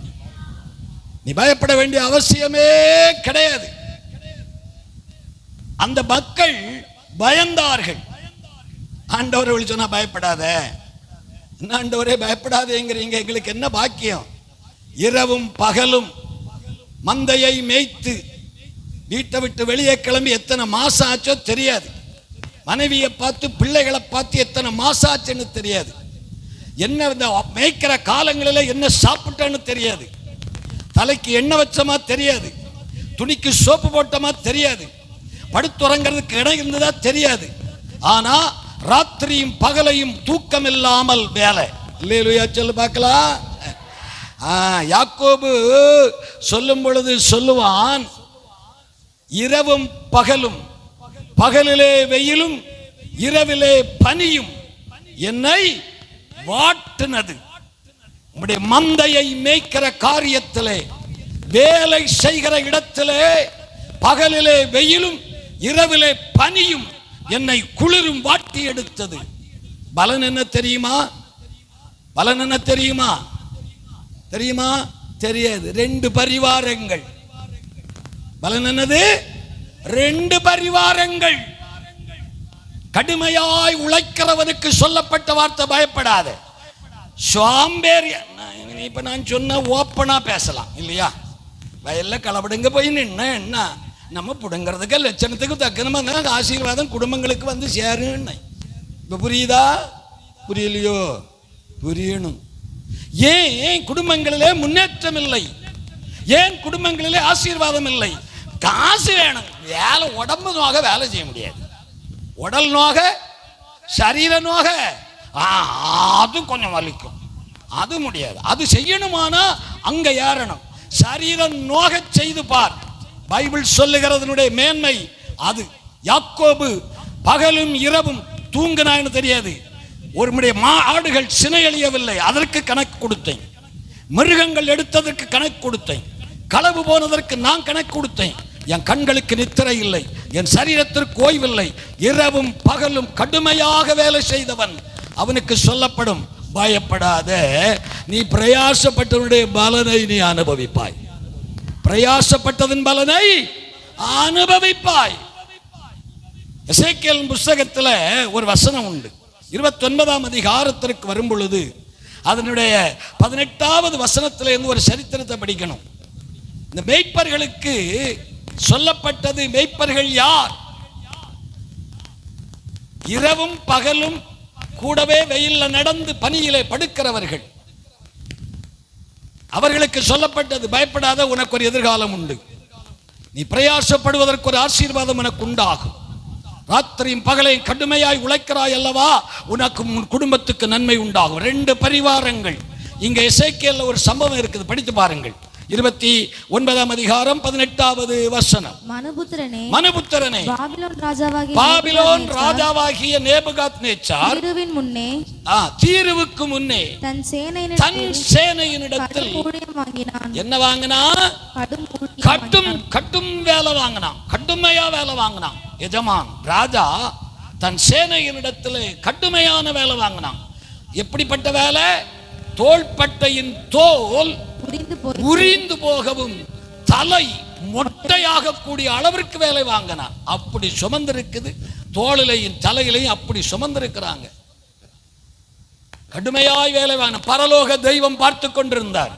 நீ பயப்பட வேண்டிய அவசியமே கிடையாது. அந்த மக்கள் பயந்தார்கள். ஆண்டவர் சொன்னா பயப்படாத. என்ன ஆண்டவரே பயப்படாதேங்கிறீங்க, எங்களுக்கு என்ன பாக்கியம்? இரவும் பகலும் மந்தையை மேய்த்து வீட்டை விட்டு வெளியே கிளம்பி எத்தனை மாசம் ஆச்சோ தெரியாது. மனைவியை பார்த்து பிள்ளைகளை பார்த்து எத்தனை மாசம் ஆச்சுன்னு தெரியாது. என்ன இந்த மேய்க்கிற காலங்களில் என்ன சாப்பிட்டேன்னு தெரியாது, தலைக்கு எண்ணெய் வச்சமா தெரியாது, துணிக்கு சோப்பு போட்டமா தெரியாது, படுத்துறங்கிறதுக்கு இடம் இருந்ததா தெரியாது. ஆனா ராத்திரியும் பகலையும் தூக்கம் இல்லாமல் வேலை. அல்லேலூயா சொல்லு பார்க்கலாம். யாக்கோபு சொல்லும் பொழுது சொல்லுவான், இரவும் பகலும், பகலிலே வெயிலும் இரவிலே பனியும் என்னை வாட்டினது. உம்முடைய மந்தையை மேய்க்கிற காரியத்திலே, வேலை செய்கிற இடத்திலே, பகலிலே வெயிலும் இரவிலே பனியும் என்னை குளிரும் வாட்டி எடுத்தது. பலன் என்ன தெரியுமா? பலன் என்ன தெரியுமா? தெரியுமா? தெரியாது. 2 பரிவாரங்கள். பலன் என்னது? 2 பரிவாரங்கள். கடுமையாய் உழைக்கிறவனுக்கு சொல்லப்பட்ட வார்த்தை பயப்படாத. சோம்பேறி. இப்ப நான் சொன்ன ஓப்பனா பேசலாம் இல்லையா? வயல்ல களபடுங்க போய் நின்ன என்ன, நம்ம புடுங்கிறதுக்கு லட்சணத்துக்கு தக்கனமாக ஆசீர்வாதம் குடும்பங்களுக்கு வந்து சேருன்னு. இப்ப புரியுதா? புரியலையோ? புரியணும். ஏன் குடும்பங்களிலே முன்னேற்றம் இல்லை? ஏன் குடும்பங்களிலே ஆசீர்வாதம் இல்லை? காசு வேணும். வேலை உடம்பு நோக வேலை செய்ய முடியாது. உடல் நோக, சரீர நோக, அது கொஞ்சம் வலிக்கும், அது முடியாது. அது செய்யணுமானா அங்க ஏறணும். சரீரம் நோக செய்து பார். பைபிள் சொல்லுகிறதனுடைய மேன்மை அது. யாக்கோபு பகலும் இரவும் தூங்கினான்னு தெரியாது. ஒரு முறை ஆடுகள் சினையழியவில்லை, அதற்கு கணக்கு கொடுத்தேன். மிருகங்கள் எடுத்ததற்கு கணக்கு கொடுத்தேன். களவு போனதற்கு நான் கணக்கு கொடுத்தேன். என் கண்களுக்கு நித்திரை இல்லை, என் சரீரத்திற்கு ஓய்வில்லை. இரவும் பகலும் கடுமையாக வேலை செய்தவன், அவனுக்கு சொல்லப்படும், பயப்படாத, நீ பிரயாசப்பட்டவனுடைய பலனை நீ அனுபவிப்பாய். பிரயாசப்பட்டதன் பலனை அனுபவிப்பாய். எசேக்கியேல் புத்தகத்தில் ஒரு வசனம் உண்டு. 29ஆம் அதிகாரத்திற்கு வரும் பொழுது அதனுடைய 18வது வசனத்தில் இருந்து ஒரு சரித்திரத்தை படிக்கணும். இந்த மேய்ப்பர்களுக்கு சொல்லப்பட்டது. மேய்ப்பர்கள் யார்? இரவும் பகலும் கூடவே வெயில்ல நடந்து பனியிலே படுக்கிறவர்கள். அவர்களுக்கு சொல்லப்பட்டது, பயப்படாத, உனக்கு ஒரு எதிர்காலம் உண்டு. நீ பிரயாசப்படுவதற்கு ஒரு ஆசீர்வாதம் உனக்கு உண்டாகும். ராத்திரியும் பகலையும் கடுமையாய் உழைக்கிறாய் அல்லவா, உனக்கு உன் குடும்பத்துக்கு நன்மை உண்டாகும். 2 பரிவாரங்கள். இங்க எசேக்கியேல்ல ஒரு சம்பவம் இருக்குது, படித்து பாருங்கள். 29ஆம் அதிகாரம் 18வது வசனம். மனுபுத்திரனே, பாபிலோன் ராஜாவாகிய நேபுகாத்நேச்சார் தீருவுக்கு முன்னே தன் சேனையினிடத்தில் என்ன வாங்கினான்? கட்டும் வேலை வாங்கினான், கடுமையா வேலை வாங்கினான். எஜமான் ராஜா தன் சேனையினிடத்தில் கடுமையான வேலை வாங்கினான். எப்படிப்பட்ட வேலை? தோள்பட்டையின் தோல் உரிந்து போகவும் தலை மொட்டையாக கூடிய அளவிற்கு வேலை வாங்கினான். அப்படி சுமந்திருக்குது. தோளிலையும் தலையிலையும் அப்படி சுமந்திருக்கிறாங்க. கடுமையாய் வேலை வாங்கின. பரலோக தெய்வம் பார்த்து கொண்டிருந்தார்.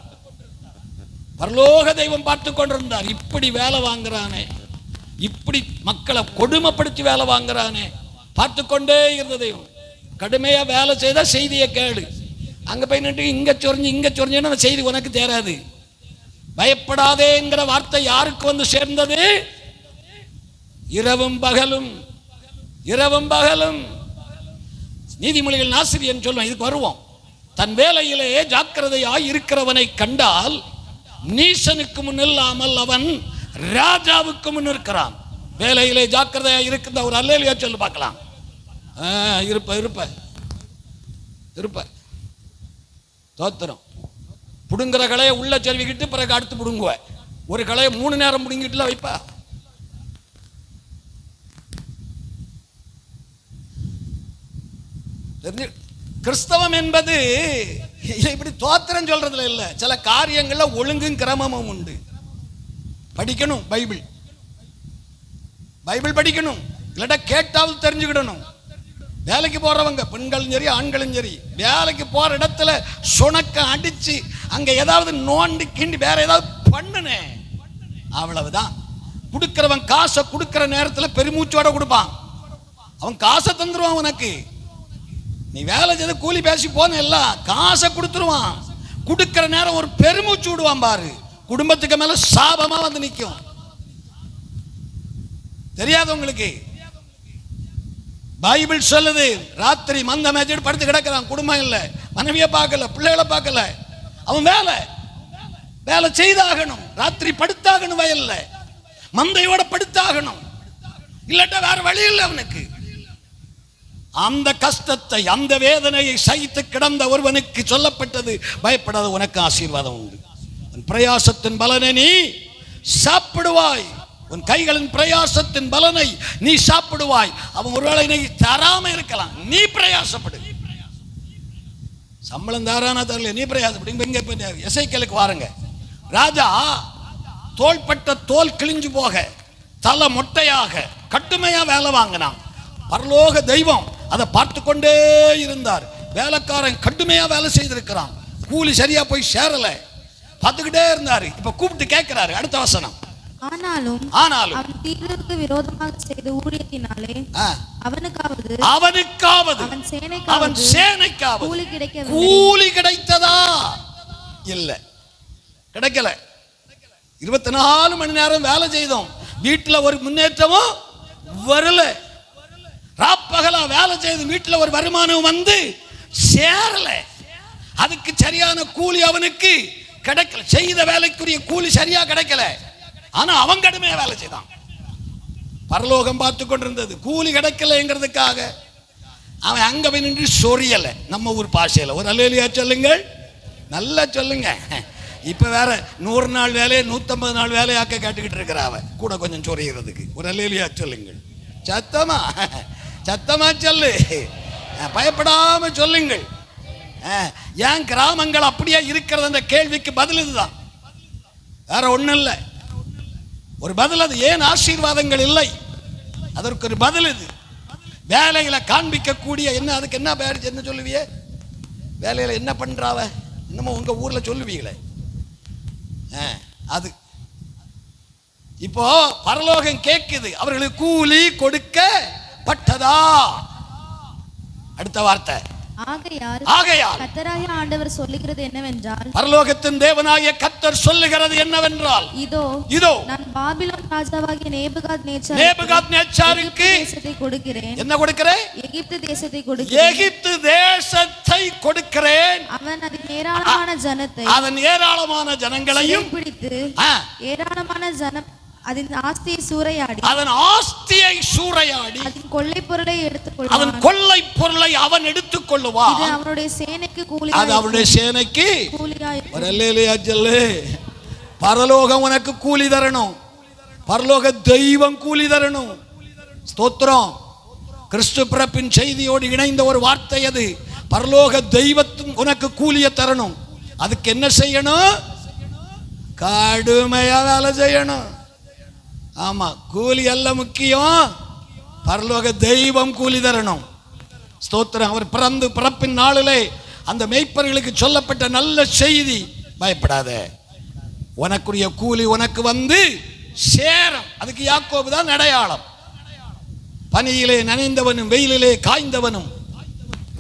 பரலோக தெய்வம் பார்த்து கொண்டிருந்தார். இப்படி வேலை வாங்குறானே, இப்படி மக்களை கொடுமைப்படுத்தி வேலை வாங்குறானே, பார்த்து கொண்டே இருந்த தெய்வம். கடுமையா வேலை செய்தா செய்தியை கேளு. அங்க போய் நின்று இங்க சொரிஞ்சுன்னு அந்த செய்தி உனக்கு தேராது. பயப்படாதேங்கிற வார்த்தை யாருக்கு வந்து சேர்ந்தது? இரவும் பகலும், இரவும் பகலும். நீதிமொழிகள் ஆசிரியன் சொல்லுவான், இதுக்கு வருவோம். தன் வேலையிலே ஜாக்கிரதையாய் இருக்கிறவனை கண்டால் நீசனுக்கு முன் இல்லாமல் அவன் ராஜாவுக்கு முன் இருக்கிறான். வேலையிலே ஜாக்கிரதையாய் இருக்கிற ஒரு அல்லேலூயா சொல்லு பார்க்கலாம். இருப்ப தோத்திரம். புடுங்குற கலையை உள்ள செல்விக்கிட்டு பிறகு அடுத்து புடுங்குவ. ஒரு கலையை 3 நேரம் புடுங்கிட்டுல வைப்ப. கிறிஸ்தவம் என்பது இப்படி தோத்திரம் சொல்றதுல இல்ல. சில காரியங்கள்ல ஒழுங்கும் கிரமமும் உண்டு. படிக்கணும், பைபிள் படிக்கணும். இல்லட்டா கேட்டாவது தெரிஞ்சுக்கிடணும். வேலைக்கு போறவங்க, பெண்களும் சரி ஆண்களும் சரி, வேலைக்கு போற இடத்துல சுணக்க அடிச்சு அங்க ஏதாவது நோண்டி கிண்டி வேற ஏதாவது பண்ணுனே, அவ்வளவுதான். கொடுக்கிறவன் காசை கொடுக்கிற நேரத்தில் பெருமூச்சோட கொடுப்பான். அவன் காசை தந்துருவான் உனக்கு. நீ வேலை செய்த கூலி பேசி போன எல்லாம் காசை கொடுத்துருவான். கொடுக்கிற நேரம் ஒரு பெருமூச்சு விடுவான் பாரு, குடும்பத்துக்கு மேல சாபமா வந்து நிற்கும். தெரியாது உங்களுக்கு? பைபிள் சொல்லுது, ராத்திரி மந்த மேய்ச்சிட்டு படுத்து கிடக்கிறான், குடும்பம் இல்லை, மனைவியை பார்க்கல, பிள்ளைகளை பார்க்கல. அவன் வேலை செய்தாகணும், ராத்திரி படுத்தாகணும், வயல்ல மந்தையோட படுத்தாகணும், இல்லாட்டா வேற வழி இல்லை அவனுக்கு. அந்த கஷ்டத்தை, அந்த வேதனையை சகித்து கிடந்த ஒருவனுக்கு சொல்லப்பட்டது, பயப்படாத, உனக்கு ஆசீர்வாதம் உண்டு. உன் பிரயாசத்தின் பலனை நீ சாப்பிடுவாய். உன் கைகளின் பிரயாசத்தின் பலனை நீ சாப்பிடுவாய். அவன் ஒருவேளை நீ தராம இருக்கலாம், நீ பிரயாசப்படு. சம்பளம் தாரானா தரல, நீ பிரயாசப்படு. எசேக்கியேலுக்கு வாருங்க. ராஜா தோள்பட்ட தோல் கிழிஞ்சு போக, தலை மொட்டையாக, கட்டுமையா வேலை வாங்கினான். பரலோக தெய்வம் அதை பார்த்து கொண்டே இருந்தார். வேலைக்காரன் கடுமையா வேலை செய்திருக்கிறான், கூலி சரியா போய் சேரல, பார்த்துக்கிட்டே இருந்தாரு. இப்ப கூப்பிட்டு கேட்கிறாரு, அடுத்த வசனம். ஆனாலும் அவன் தீர்வுக்கு விரோதமாக செய்த ஊழியத்தினாலே அவனுக்காவது அவன் சேனைக்காவது கூலி கிடைத்ததா? இல்ல, கிடைக்கல. 24 மணி நேரம் வேலை செய்தோம், வீட்டுல ஒரு முன்னேற்றமும் வரல. ராப்பகலா வேலை செய்து வீட்டுல ஒரு வருமானம் வந்து சேரல. அதுக்கு சரியான கூலி அவனுக்கு கிடைக்கல. செய்த வேலைக்குரிய கூலி சரியா கிடைக்கல. ஆனா அவன் கடுமையா வேலை செய்தான். பரலோகம் பார்த்து கொண்டிருந்தது. கூலி கிடைக்கலங்கிறதுக்காக அவன் அங்க போய் நின்று சொரியல. நம்ம ஊர் பாஷையில ஒரு அல்லேலூயா சொல்லுங்கள், நல்லா சொல்லுங்க. இப்ப வேற 100 நாள் வேலையை 150 நாள் வேலையாக்க கேட்டுக்கிட்டு இருக்கிற அவன் கூட கொஞ்சம் சொரியறதுக்கு. ஒரு அல்லேலூயா சொல்லுங்கள், சத்தமா சத்தமா சொல்லு, பயப்படாம சொல்லுங்கள். ஏன் கிராமங்கள் அப்படியே இருக்கிறது என்ற கேள்விக்கு பதில் இதுதான், வேற ஒண்ணும் இல்லை. ஒரு பதில் அது. ஏன் ஆசீர்வாதங்கள் இல்லை, அதற்கு ஒரு பதில் இது. வேலையில காண்பிக்கக்கூடிய என்ன, அதுக்கு என்ன பேர், என்ன சொல்லுவியே? வேலையில என்ன பண்றாவ, என்னமோ உங்க ஊர்ல சொல்லுவீங்களே அது. இப்போ பரலோகம் கேட்குது, அவர்களுக்கு கூலி கொடுக்கப்பட்டதா? அடுத்த வார்த்தை, ஆகையால் கர்த்தராகிய ஆண்டவர் சொல்லுகிறது என்னவென்றால், பரலோகத்தின் தேவனாகிய கர்த்தர் சொல்லுகிறது என்னவென்றால், இதோ நான் பாபிலோன் ராஜாவாகிய நேபுகாத்நேச்சாருக்கு தேசத்தை கொடுக்கிறேன். என்ன கொடுக்கிறேன்? எகிப்து தேசத்தை கொடுக்கிறேன். எகிப்து தேசத்தை கொடுக்கிறேன். அவன் அதன் ஏராளமான ஜனத்தை, அதன் ஏராளமான ஜனங்களையும் பிடித்து, ஏராளமான ஜனம் அதன் ஆஸ்தியை சூறையாடி, அதன் கொள்ளை பொருளை எடுத்துக்கொள்வான். அதன் கொள்ளை பொருளை அவன் எடுத்துக்கொள்ளுவான். இது அவனுடைய சேனைக்கு கூலி, அது அவனுடைய சேனைக்கு கூலியாய். அல்லேலூயா சொல்லு. பரலோகம் உனக்கு கூலி தரணும், பரலோக தெய்வம் கூலி தரணும். ஸ்தோத்திரம். கிறிஸ்து பிறப்பின் செய்தியோடு இணைந்த ஒரு வார்த்தை அது. பரலோக தெய்வத்தும் உனக்கு கூலியை தரணும். அதுக்கு என்ன செய்யணும்? கடுமையா வேலை செய்யணும். ஆமா, கூலி அல்ல முக்கியம், பரலோக தெய்வம் கூலி தரணும். ஸ்தோத்திரம். அவர் பிறப்பின் நாளிலே அந்த மேய்ப்பர்களுக்கு சொல்லப்பட்ட நல்ல செய்தி, பயப்படாத, உனக்குரிய கூலி உனக்கு வந்து சேரும். அதுக்கு யாக்கோபு தான் அடையாளம். பனியிலே நனைந்தவனும் வெயிலிலே காய்ந்தவனும்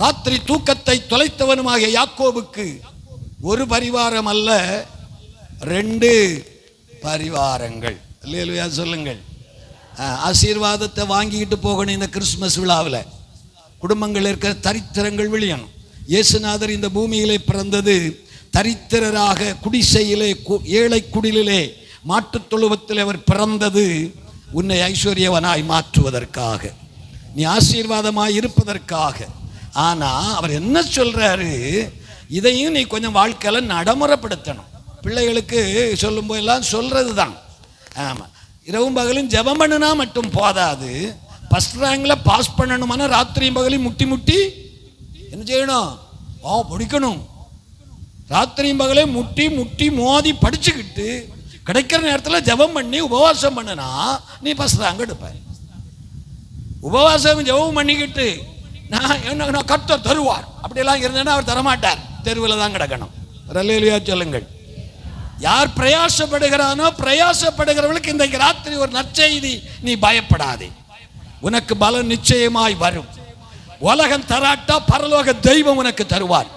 ராத்திரி தூக்கத்தை தொலைத்தவனுமாகிய யாக்கோபுக்கு ஒரு பரிவாரம் அல்ல, 2 பரிவாரங்கள். அல்லேலூயா சொல்லுங்கள். ஆசீர்வாதத்தை வாங்கிக்கிட்டு போகணும். இந்த கிறிஸ்துமஸ் விழாவில் குடும்பங்கள் இருக்கிற தரித்திரங்கள் விழியணும். இயேசுநாதர் இந்த பூமியிலே பிறந்தது தரித்திரராக, குடிசையிலே, ஏழை குடிலே, மாட்டுத் தொழுவத்தில் அவர் பிறந்தது உன்னை ஐஸ்வர்யவனாய் மாற்றுவதற்காக, நீ ஆசீர்வாதமாய் இருப்பதற்காக. ஆனா அவர் என்ன சொல்றாரு, இதையும் நீ கொஞ்சம் வாழ்க்கையில நடைமுறைப்படுத்தணும். பிள்ளைகளுக்கு சொல்லும் போதெல்லாம் சொல்றது தான். ஆமா, இரவும் பகலும் ஜெபம் பண்ணுனா மட்டும் போதாது, ஃபர்ஸ்ட் ரேங்க்ல பாஸ் பண்ணணுமான ராத்திரியும் பகலையும் முட்டி முட்டி என்ன செய்யணும்? படிக்கணும். ராத்திரியும் பகலையும் முட்டி முட்டி மோதி படிச்சுக்கிட்டு கிடைக்கிற நேரத்தில் ஜெபம் பண்ணி உபவாசம் பண்ணுனா நீ ஃபர்ஸ்ட் ரேங்க் எடுப்ப. உபவாசம் ஜெபம் பண்ணிக்கிட்டு நான் கர்த்தர் தருவார் அப்படியெல்லாம் இருந்தேன்னா அவர் தரமாட்டார், தெருவில் தான் கிடக்கணும். அல்லேலூயா சொல்லுங்கள். யார் பிரயாசப்படுகிறானோ, பிரயாசப்படுகிறவர்களுக்கு இன்றைக்கு ராத்திரி ஒரு நற்செய்தி, நீ பயப்படாதே, உனக்கு பலன் நிச்சயமாய் வரும். உலகம் தராட்டா பரலோக தெய்வம் உனக்கு தருவார்.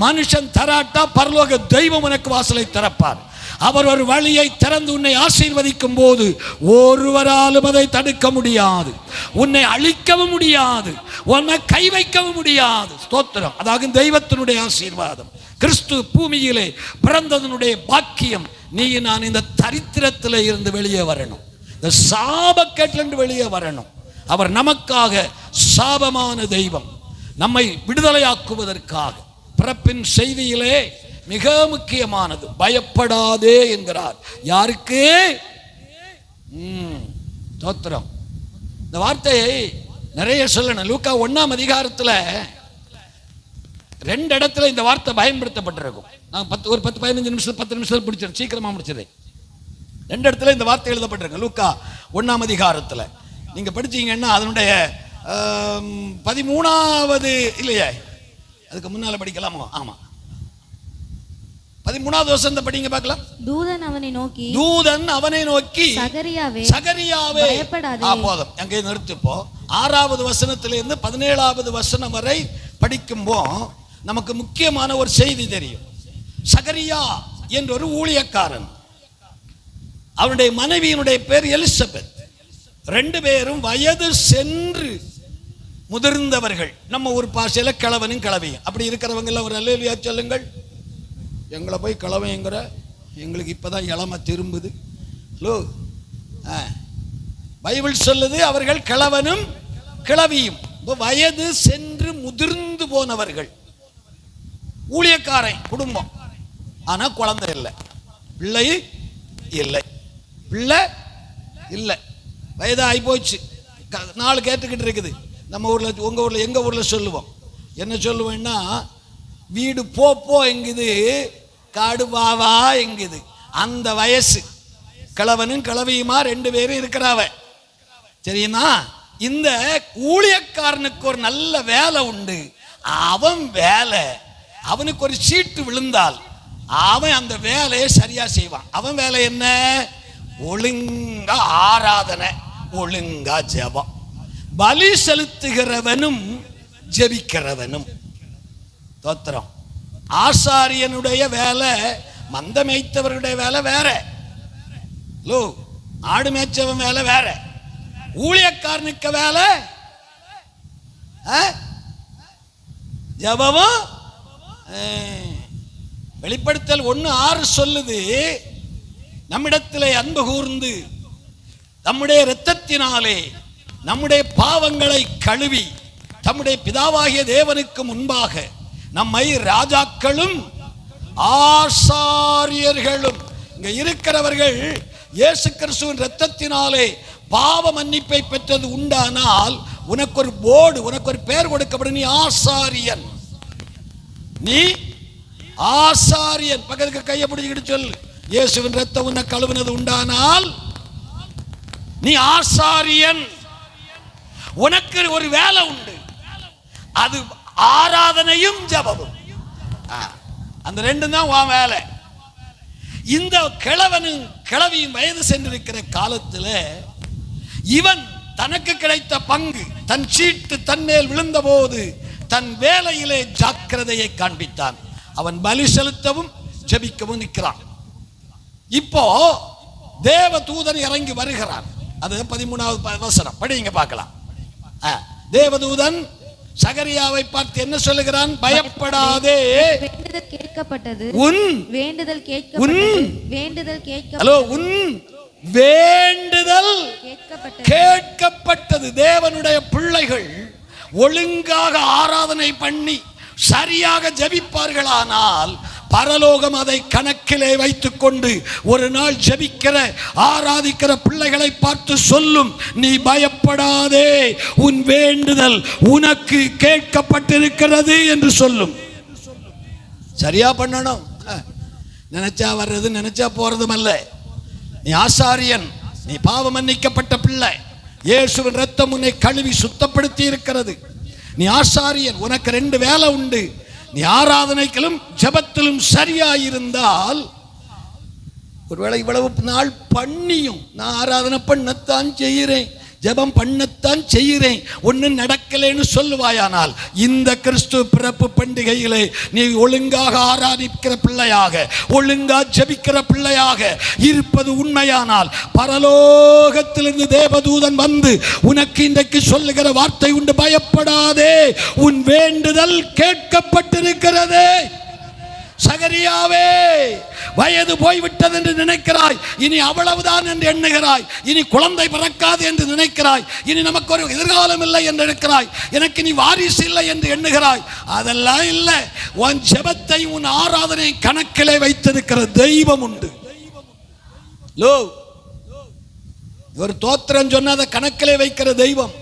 மனுஷன் தராட்டா பரலோக தெய்வம் உனக்கு வாசலை திறப்பார். அவர் ஒரு வழியை திறந்து உன்னை ஆசீர்வதிக்கும் போது ஒருவராலும் அதை தடுக்க முடியாது. உன்னை அழிக்கவும் முடியாது, உன்னை கை வைக்கவும் முடியாது. ஸ்தோத்திரம். அதாவது தெய்வத்தினுடைய ஆசீர்வாதம், கிறிஸ்து பூமியிலே பிறந்ததனுடைய பாக்கியம். நீ நான் இந்த தரித்திரத்தில் இருந்து வெளியே வரணும், இந்த சாபக்கேட்டிலிருந்து வெளியே வரணும். அவர் நமக்காக சாபமான தெய்வம், நம்மை விடுதலையாக்குவதற்காக. பிறப்பின் செய்தியிலே மிக முக்கியமானது பயப்படாதே என்கிறார். யாருக்கு? ஸ்தோத்திரம். இந்த வார்த்தையை நிறைய சொல்லணும். லூக்கா 1ஆம் அதிகாரத்தில் 2 இடத்துல இந்த வார்த்தை பயன்படுத்தப்பட்டிருக்கும். நான் 10-15 நிமிஷம் 10 நிமிஷத்தில் பிடிச்சிருக்கேன், சீக்கிரமா முடிச்சிடறேன். 2 இடத்துல இந்த வார்த்தை எழுதப்பட்டிருக்கு. லூக்கா 1ஆம் அதிகாரத்தில் நீங்க படிச்சீங்கன்னா அதனுடைய 13வது இல்லையே, அதுக்கு முன்னால படிக்கலாமா? ஆமா, 13வது வசனத்தை படிங்க பார்க்கலாம். தூதன் அவனை நோக்கி சகரியாவே பயப்படாதே. போதும், அங்கே நிறுத்திப்போ. 6வது வசனத்திலிருந்து 17வது வசனம் வரை படிக்கும்போ நமக்கு முக்கியமான ஒரு செய்தி தெரியும். சகரியா என்ற ஒரு ஊழியக்காரன், அவனுடைய மனைவியினுடைய பேர் எலிசபெத். 2 பேரும் வயது சென்று முதிர்ந்தவர்கள். நம்ம ஒரு பாஷையில கிழவனும் கிழவியும். அப்படி இருக்கிறவங்க எல்லாம் ஒரு அல்லேலூயா சொல்லுங்கள். எங்களை போய் கிழவைங்கிற, எங்களுக்கு இப்பதான் இளமை திரும்புது. ஹலோ, பைபிள் சொல்லுது அவர்கள் கிழவனும் கிழவியும், வயது சென்று முதிர்ந்து போனவர்கள். ஊழியக்காரன் குடும்பம், ஆனா குழந்தை இல்லை, பிள்ளை இல்லை, பிள்ளை இல்லை, வயதாகி போச்சு. 4 கேட்டுக்கிட்டு இருக்குது. நம்ம ஊர்ல, உங்க ஊர்ல, எங்க ஊர்ல சொல்லுவோம், என்ன சொல்லுவேன்னா, வீடு போ எங்குது, காடு வாவா எங்குது. அந்த வயசு கிழவனும் கிழவியுமா 2 பேரும் இருக்கிறாவ. சரியா? இந்த ஊழியக்காரனுக்கு ஒரு நல்ல வேலை உண்டு. அவன் வேலை, அவனுக்கு ஒரு சீட்டு விழுந்தால் அவன் அந்த வேலையை சரியா செய்வான். அவன் வேலை என்ன? ஒழுங்கா ஆராதனை, ஒழுங்கா ஜெபம். பலி செலுத்துகிறவனும் ஜெபிக்கிறவனும். தோத்திரம். ஆசாரியனுடைய வேலை, மந்த மேய்த்தவருடைய வேலை வேற, ஆடு மேய்ச்சவன் வேலை வேற. ஊழியக்காரனுக்கு வேலை ஜெபமும். வெளிப்படுத்தல் 1:6 சொல்லுது, நம்மிடத்திலே அன்பு கூர்ந்து நம்முடைய இரத்தத்தினாலே நம்முடைய பாவங்களை கழுவி தம்முடைய பிதாவாகிய தேவனுக்கு முன்பாக நம்மை ராஜாக்களும் ஆசாரியர்களும். இங்க இருக்கிறவர்கள் இயேசு கிறிஸ்துவின் இரத்தத்தினாலே பாவ மன்னிப்பை பெற்றது உண்டானால் உனக்கு ஒரு போர்டு, உனக்கு ஒரு பெயர் கொடுக்கப்படும். நீ ஆசாரியன், நீ ஆசாரியன். பக்கத்துக்கு கையை பிடிச்சிக்கிட்டு சொல்லு, இயேசுவின் இரத்தம் உன்னை கழுவினது உண்டானால் நீ ஆசாரியன். உனக்கு ஒரு வேலை உண்டு, அது ஆராதனையும் ஜெபமும். அந்த 2 தான் உன் வேலை. இந்த கிழவனும் கிழவியும் வயது சென்றிருக்கிற காலத்தில் இவன் தனக்கு கிடைத்த பங்கு, தன் சீட்டு தன் மேல் விழுந்த போது தன் வேலையிலே ஜாக்கிரதையை காண்பித்தான். அவன் பலி செலுத்தவும் ஜெபிக்கவும் நிற்கிறான். இப்போ தேவ தூதன் இறங்கி வருகிறான். அது 13வது வசனம் படிங்க பார்க்கலாம். தேவதூதன் சகரியாவை பார்த்து என்ன சொல்லுகிறான்? பயப்படாதே, வேண்டுதல் கேட்கப்பட்டது, உன் வேண்டுதல் கேட்கப்பட்டது. ஹலோ, உன் வேண்டுதல் கேட்கப்பட்டது. தேவனுடைய பிள்ளைகள் ஒழுங்காக ஆராதனை பண்ணி சரியாக ஜெபிப்பார்களானால் பரலோகம் அதை கணக்கிலே வைத்துக் கொண்டு ஒரு நாள் ஜெபிக்கிற ஆராதிக்கிற பிள்ளைகளை பார்த்து சொல்லும், நீ பயப்படாதே, உன் வேண்டுதல் உனக்கு கேட்கப்பட்டிருக்கிறது என்று சொல்லும். சரியா பண்ணணும். நினைச்சா வர்றது, நினைச்சா போறதும் அல்ல. நீ ஆசாரியன், நீ பாவம் மன்னிக்கப்பட்ட பிள்ளை. இயேசுவின் இரத்தம் உன்னை கழுவி சுத்தப்படுத்தி இருக்கிறது. நீ ஆசாரியன், உனக்கு 2 வேலை உண்டு. நீ ஆராதனைகளும் ஜெபத்திலும் சரியாயிருந்தால், ஒருவேளை இவ்வளவு நாள் பண்ணியும் நான் ஆராதனை பண்ணத்தான் செய்கிறேன், ஜெபம் பண்ணத்தான் செய்கிறேன், ஒன்றும் நடக்கலைன்னு சொல்லுவாயானால் இந்த கிறிஸ்து பிறப்பு பண்டிகையிலே நீ ஒழுங்காக ஆராதிக்கிற பிள்ளையாக, ஒழுங்கா ஜெபிக்கிற பிள்ளையாக இருப்பது உண்மையானால் பரலோகத்திலிருந்து தேவதூதன் வந்து உனக்கு இன்றைக்கு சொல்லுகிற வார்த்தை உண்டு, பயப்படாதே, உன் வேண்டுதல் கேட்கப்பட்டிருக்கிறது. சகரியாவே, வயது போய்விட்டது என்று நினைக்கிறாய், இனி அவ்வளவுதான் என்று எண்ணுகிறாய், இனி குழந்தை பிறக்காது என்று நினைக்கிறாய், இனி நமக்கு ஒரு எதிர்காலம் இல்லை என்று நினைக்கிறாய், எனக்கு நீ வாரிசு இல்லை என்று எண்ணுகிறாய். அதெல்லாம் இல்லை. உன் ஜெபத்தை, உன் ஆராதனை கணக்கிலே வைத்திருக்கிற தெய்வம் உண்டு. லோ, ஒரு தோத்திரம் சொன்ன அதை கணக்கிலே வைக்கிற தெய்வம்,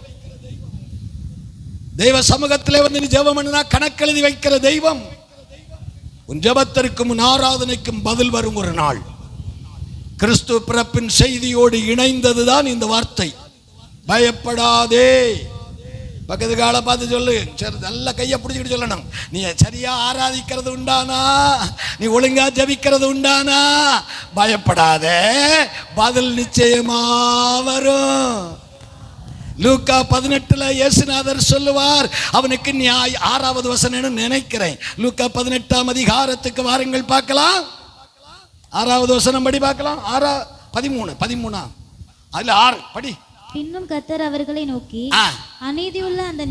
தெய்வ சமூகத்திலே வந்து நீ ஜெபம் பண்ணினா கணக்கெழுதி வைக்கிற தெய்வம். உன் ஜெபத்திற்கும் உன் ஆராதனைக்கும் பதில் வரும் ஒரு நாள். கிறிஸ்து பிறப்பின் செய்தியோடு இணைந்ததுதான் இந்த வார்த்தை, பயப்படாதே. பக்கத்து காலை பார்த்து சொல்லு, சரி, நல்ல கையை பிடிச்சிக்கிட்டு சொல்லணும், நீ சரியா ஆராதிக்கிறது உண்டானா, நீ ஒழுங்கா ஜபிக்கிறது உண்டானா, பயப்படாதே, பதில் நிச்சயமா வரும். லூக்கா 18 இயேசுநாதர் சொல்லுவார், அவனுக்கு நீ 6வது வசனம்னு நினைக்கிறேன். லூக்கா 18ஆம் அதிகாரத்துக்கு வாருங்கள் பார்க்கலாம். 6வது வசனம் படி பார்க்கலாம். 13 அதுல 6 படி. பின்னும் கர்த்தர் அவர்களை நோக்கி, அநீதியுள்ள அந்த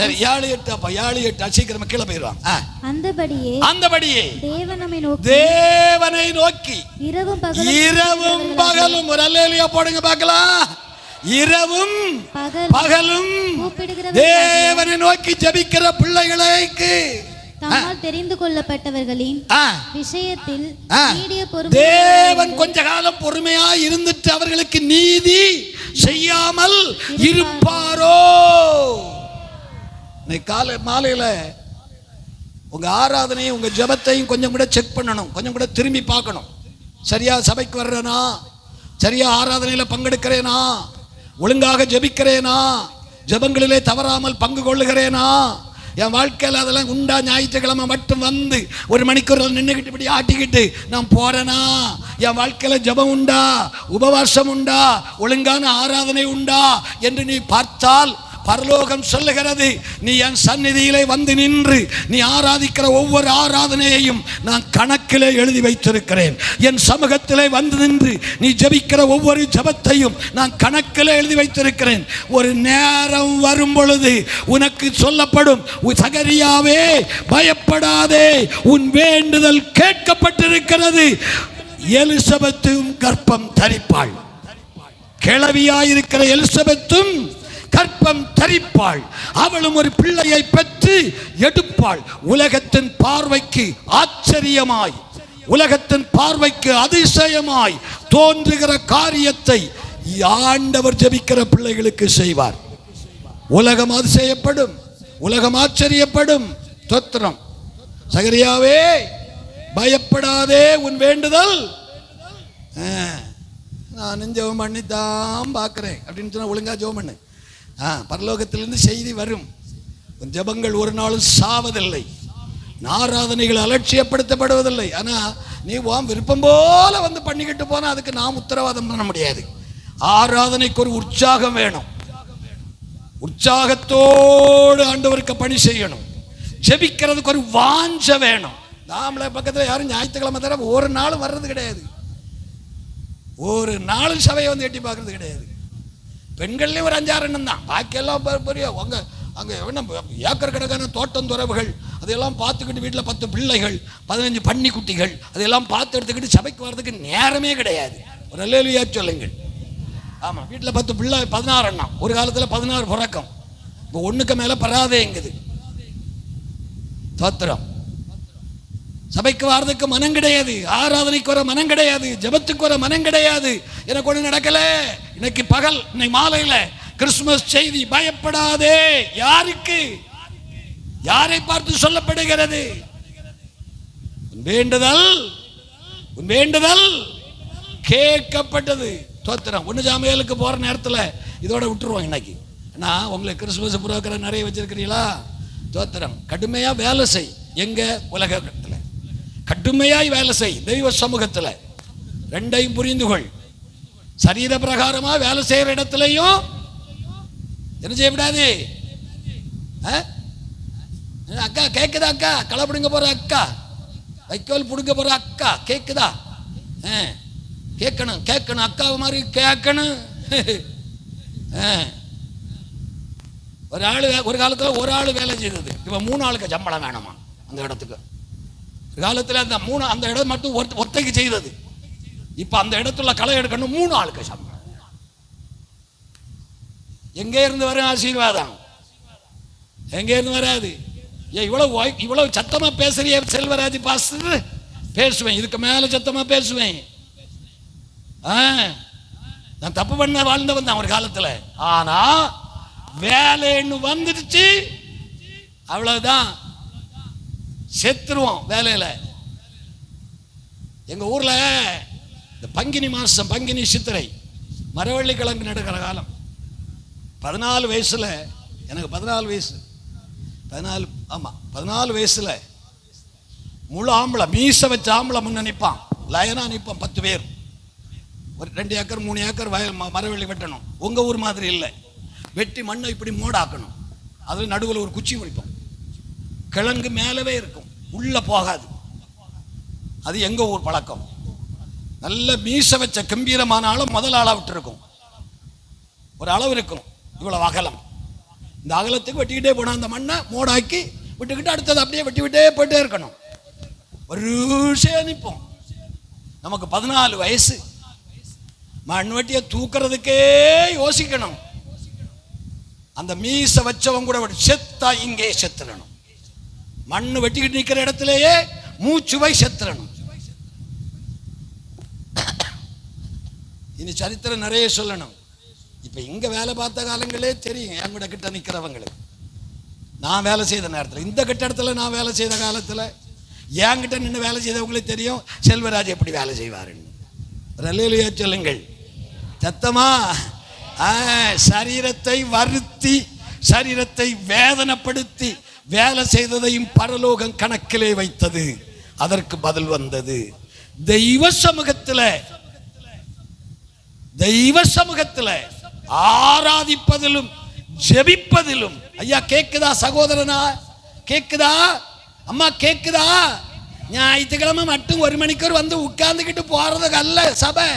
சரி 7 8 அப்ப 7 8 சீக்கிரமா கீழே போயிடுவாங்க. அந்தபடியே தேவனை நோக்கி இரவும் பகலும், ஒரு அல்லேலூயா போடுங்க பார்க்கலாம். இரவும் பகலும் தேவனை நோக்கி ஜெபிக்கிற பிள்ளைகளுக்கு தம்மால் தெரிந்து கொள்ளப்பட்டவர்களின் விஷயத்தில் தேவன் கொஞ்ச காலம் பொறுமையா இருந்துட்டு அவர்களுக்கு நீதி செய்யாமல் இருப்பாரோ? மாலையில உங்க ஆராதனையும் உங்க ஜெபத்தையும் கொஞ்சம் கூட செக் பண்ணணும், கொஞ்சம் கூட திரும்பி பார்க்கணும். சரியா சபைக்கு வர்றேனா, சரியா ஆராதனையில பங்கெடுக்கிறேனா, ஒழுங்காக ஜெபிக்கிறேனா, ஜெபங்களிலே தவறாமல் பங்கு கொள்ளுகிறேனா, என் வாழ்க்கையில் அதெல்லாம் உண்டா? ஞாயிற்றுக்கிழமை மட்டும் வந்து 1 மணிக்கூர் நின்றுக்கிட்டு இப்படி ஆட்டிக்கிட்டு நான் போறேனா? என் வாழ்க்கையில் ஜெபம் உண்டா, உபவாசம் உண்டா, ஒழுங்கான ஆராதனை உண்டா என்று நீ பார்த்தால் பரலோகம் சொல்லுகிறது, நீ என் சந்நிதியிலே வந்து நின்று நீ ஆராதிக்கிற ஒவ்வொரு ஆராதனையையும் நான் கணக்கிலே எழுதி வைத்திருக்கிறேன். என் சமூகத்திலே வந்து நின்று நீ ஜெபிக்கிற ஒவ்வொரு ஜெபத்தையும் நான் கணக்கிலே எழுதி வைத்திருக்கிறேன். ஒரு நேரம் வரும் பொழுது உனக்கு சொல்லப்படும், சகரியாவே பயப்படாதே, உன் வேண்டுதல் கேட்கப்பட்டிருக்கிறது. எலிசபெத்தும் கர்ப்பம் தரிப்பாள். கிழவியாயிருக்கிற எலிசபெத்தும் கர்ப்பம் தரிப்பாள். அவளும் ஒரு பிள்ளையை பெற்று எடுப்பாள். உலகத்தின் பார்வைக்கு ஆச்சரியமாய், உலகத்தின் பார்வைக்கு அதிசயமாய் தோன்றுகிற காரியத்தை ஆண்டவர் ஜெபிக்கிற பிள்ளைகளுக்கு செய்வார். உலகம் அதிசயப்படும், உலகம் ஆச்சரியப்படும். ஸ்தோத்திரம். சகரியாவே பயப்படாதே, உன் வேண்டுதல் நான் ஜெபம் பண்ணித்தான் பார்க்கிறேன் அப்படின்னு சொன்னா ஒழுங்கா ஜெபம் பண்ணு. பரலோகத்திலிருந்து செய்தி வரும். ஜெபங்கள் ஒரு நாளும் சாவதில்லை, ஆராதனைகள் அலட்சியப்படுத்தப்படுவதில்லை. ஆனா நீ உன் விருப்பம் போல வந்து பண்ணிக்கிட்டு போனா அதுக்கு நாம் உத்தரவாதம் பண்ண முடியாது. ஆராதனைக்கு ஒரு உற்சாகம் வேணும், உற்சாகத்தோடு ஆண்டவருக்கு பணி செய்யணும். ஜெபிக்கிறதுக்கு ஒரு வாஞ்ச வேணும். நாமளே பக்கத்தில் யாரும் ஞாயிற்றுக்கிழமை தர ஒரு நாளும் வர்றது கிடையாது, ஒரு நாளும் சபையை வந்து எட்டி பார்க்கறது கிடையாது. பெண்கள்லேயும் ஒரு 5-6 எண்ணம் தான், பாக்கியெல்லாம் பெரிய அங்கே என்ன ஏக்கர் கணக்கான தோட்டம் துறவுகள், அதையெல்லாம் பார்த்துக்கிட்டு வீட்டில் 10 பிள்ளைகள் 15 பன்னிக்குட்டிகள் அதையெல்லாம் பார்த்து எடுத்துக்கிட்டு சபைக்கு வர்றதுக்கு நேரமே கிடையாது. ஒரு அல்லேலூயா சொல்லுங்கள். ஆமாம், வீட்டில் 10 பிள்ளை 16 எண்ணம், ஒரு காலத்தில் 16 பிறக்கம், இப்போ 1க்கு மேலே பராதேங்குது. தோத்திரம். சபைக்கு வர்றதுக்கு மனம் கிடையாது, ஆராதனைக்கு வர மனம் கிடையாது, ஜெபத்துக்கு வர மனம் கிடையாது. எனக்கு ஒண்ணு நடக்கல. இன்னைக்கு பகல், இன்னைக்கு மாலையில கிறிஸ்துமஸ் செய்தி. பயப்படாதே. யாருக்கு, யாரை பார்த்து சொல்லப்படுகிறது? உன் வேண்டுதல் கேட்கப்பட்டது. தோத்திரம். 1 சாமுவேலுக்கு போற நேரத்தில் இதோட விட்டுருவோம். இன்னைக்கு நான் உங்களுக்கு கிறிஸ்துமஸ் புரோக்கரை நிறைய வச்சிருக்கிறீங்களா? தோத்திரம். கடுமையா வேலை செய். எங்க? உலகத்தில் கடுமையாய் வேலை செய். தெய்வ சமூகத்தில் 2ஐயும் புரிந்து கொள். சரீர பிரகாரமா வேலை செய்யற இடத்துலையும் என்ன செய்யக்கூடாது? அக்கா கேக்குதா? அக்கா களை பிடுங்க போற அக்கா, வைக்கோல் பிடுங்க போற அக்கா கேக்குதா? கேட்கணும் கேட்கணும், அக்காவை மாதிரி கேட்கணும். ஒரு ஆள் ஒரு காலத்தில் ஒரு ஆள் வேலை செய்தது, இப்போ 3 ஆளுக்கு சம்பளம் வேணுமா அந்த இடத்துக்கு. ஒரு காலத்தில் அந்த இடம் மட்டும் ஒத்தைக்கு செய்தது, இப்போ அந்த இடத்துல களை எடுக்கணும் 3 ஆளுக்கு சம்பளம். எங்கே இருந்து வர ஆசீர்வாதம்? எங்கே இருந்து வராது? இவ்வளவு சத்தமா பேசுறிய செல்வராஜ் பாஸ்டர்? பேசுவேன், இதுக்கு மேல சத்தமா பேசுவேன். நான் தப்பு பண்ண வாழ்ந்தவன் தான் ஒரு காலத்துல. ஆனா வேலைன்னு வந்துடுச்சு, அவ்வளவுதான், செத்துருவோம் வேலையில. எங்க ஊர்ல இந்த பங்கினி மாசம், பங்கினி சித்திரை மரவள்ளி கிழங்கு நடக்கிற காலம். 14 வயசுல, எனக்கு 14 வயசு, 14 வயசுல முழு ஆம்பளை மீச வச்ச ஆம்பளை முன்ன நிற்பான், லயனா நிற்பான், 10 பேர், ஒரு 2 ஏக்கர் 3 ஏக்கர் மரவள்ளி வெட்டணும். உங்க ஊர் மாதிரி இல்லை, வெட்டி மண்ணை இப்படி மோடாக்கணும், அதில் நடுவில் ஒரு குச்சி முடிப்போம், கிழங்கு மேலவே இருக்கும், உள்ள போகாது. அது எங்க ஊர் பழக்கம். நல்ல மீச வச்ச கம்பீரமான ஆளும் முதல் ஆளா விட்டு இருக்கும், ஒரு அளவு இருக்கும், இவ்வளவு அகலம். இந்த அகலத்துக்கு வெட்டிக்கிட்டே போனா அந்த மண்ணை மோடாக்கி விட்டுக்கிட்டு அடுத்தது அப்படியே வெட்டி விட்டே போயிட்டே இருக்கணும். ஒரு நிற்போம். நமக்கு 14 வயசு, மண் வெட்டியை தூக்குறதுக்கே யோசிக்கணும். அந்த மீச வச்சவங்க கூட செத்தா இங்கே செத்துறணும், மண்ணு வெட்டிக்கிட்டு நிற்கிற இடத்திலேயே மூச்சுவை செத்துறணும். இனி சரித்திரம் நிறைய சொல்லணும். இப்ப இங்க வேலை பார்த்த காலங்களே தெரியும் என் கூட கிட்ட நிற்கிறவங்களுக்கு. நான் வேலை செய்த நேரத்தில், இந்த கட்டடத்துல நான் வேலை செய்த காலத்துல என்கிட்ட நின்று வேலை செய்தவங்களுக்கு தெரியும் செல்வராஜ் எப்படி வேலை செய்வாருன்னு. அல்லேலூயா சொல்லுங்கள் சத்தமா. சரீரத்தை வருத்தி, சரீரத்தை வேதனைப்படுத்தி வேலை செய்ததையும் பரலோகம் கணக்கிலே வைத்தது. அதற்கு பதில் வந்தது. தெய்வ சமூகத்தில் ஆராதிப்பதிலும் ஜெபிப்பதிலும். ஐயா கேக்குதா சகோதரனா? கேக்குதா அம்மா? கேக்குதா? ஞாயிற்றுக்கிழமை மட்டும் 1 மணிக்கு வந்து உட்கார்ந்துக்கிட்டு போறதுக்கு அல்ல சபை.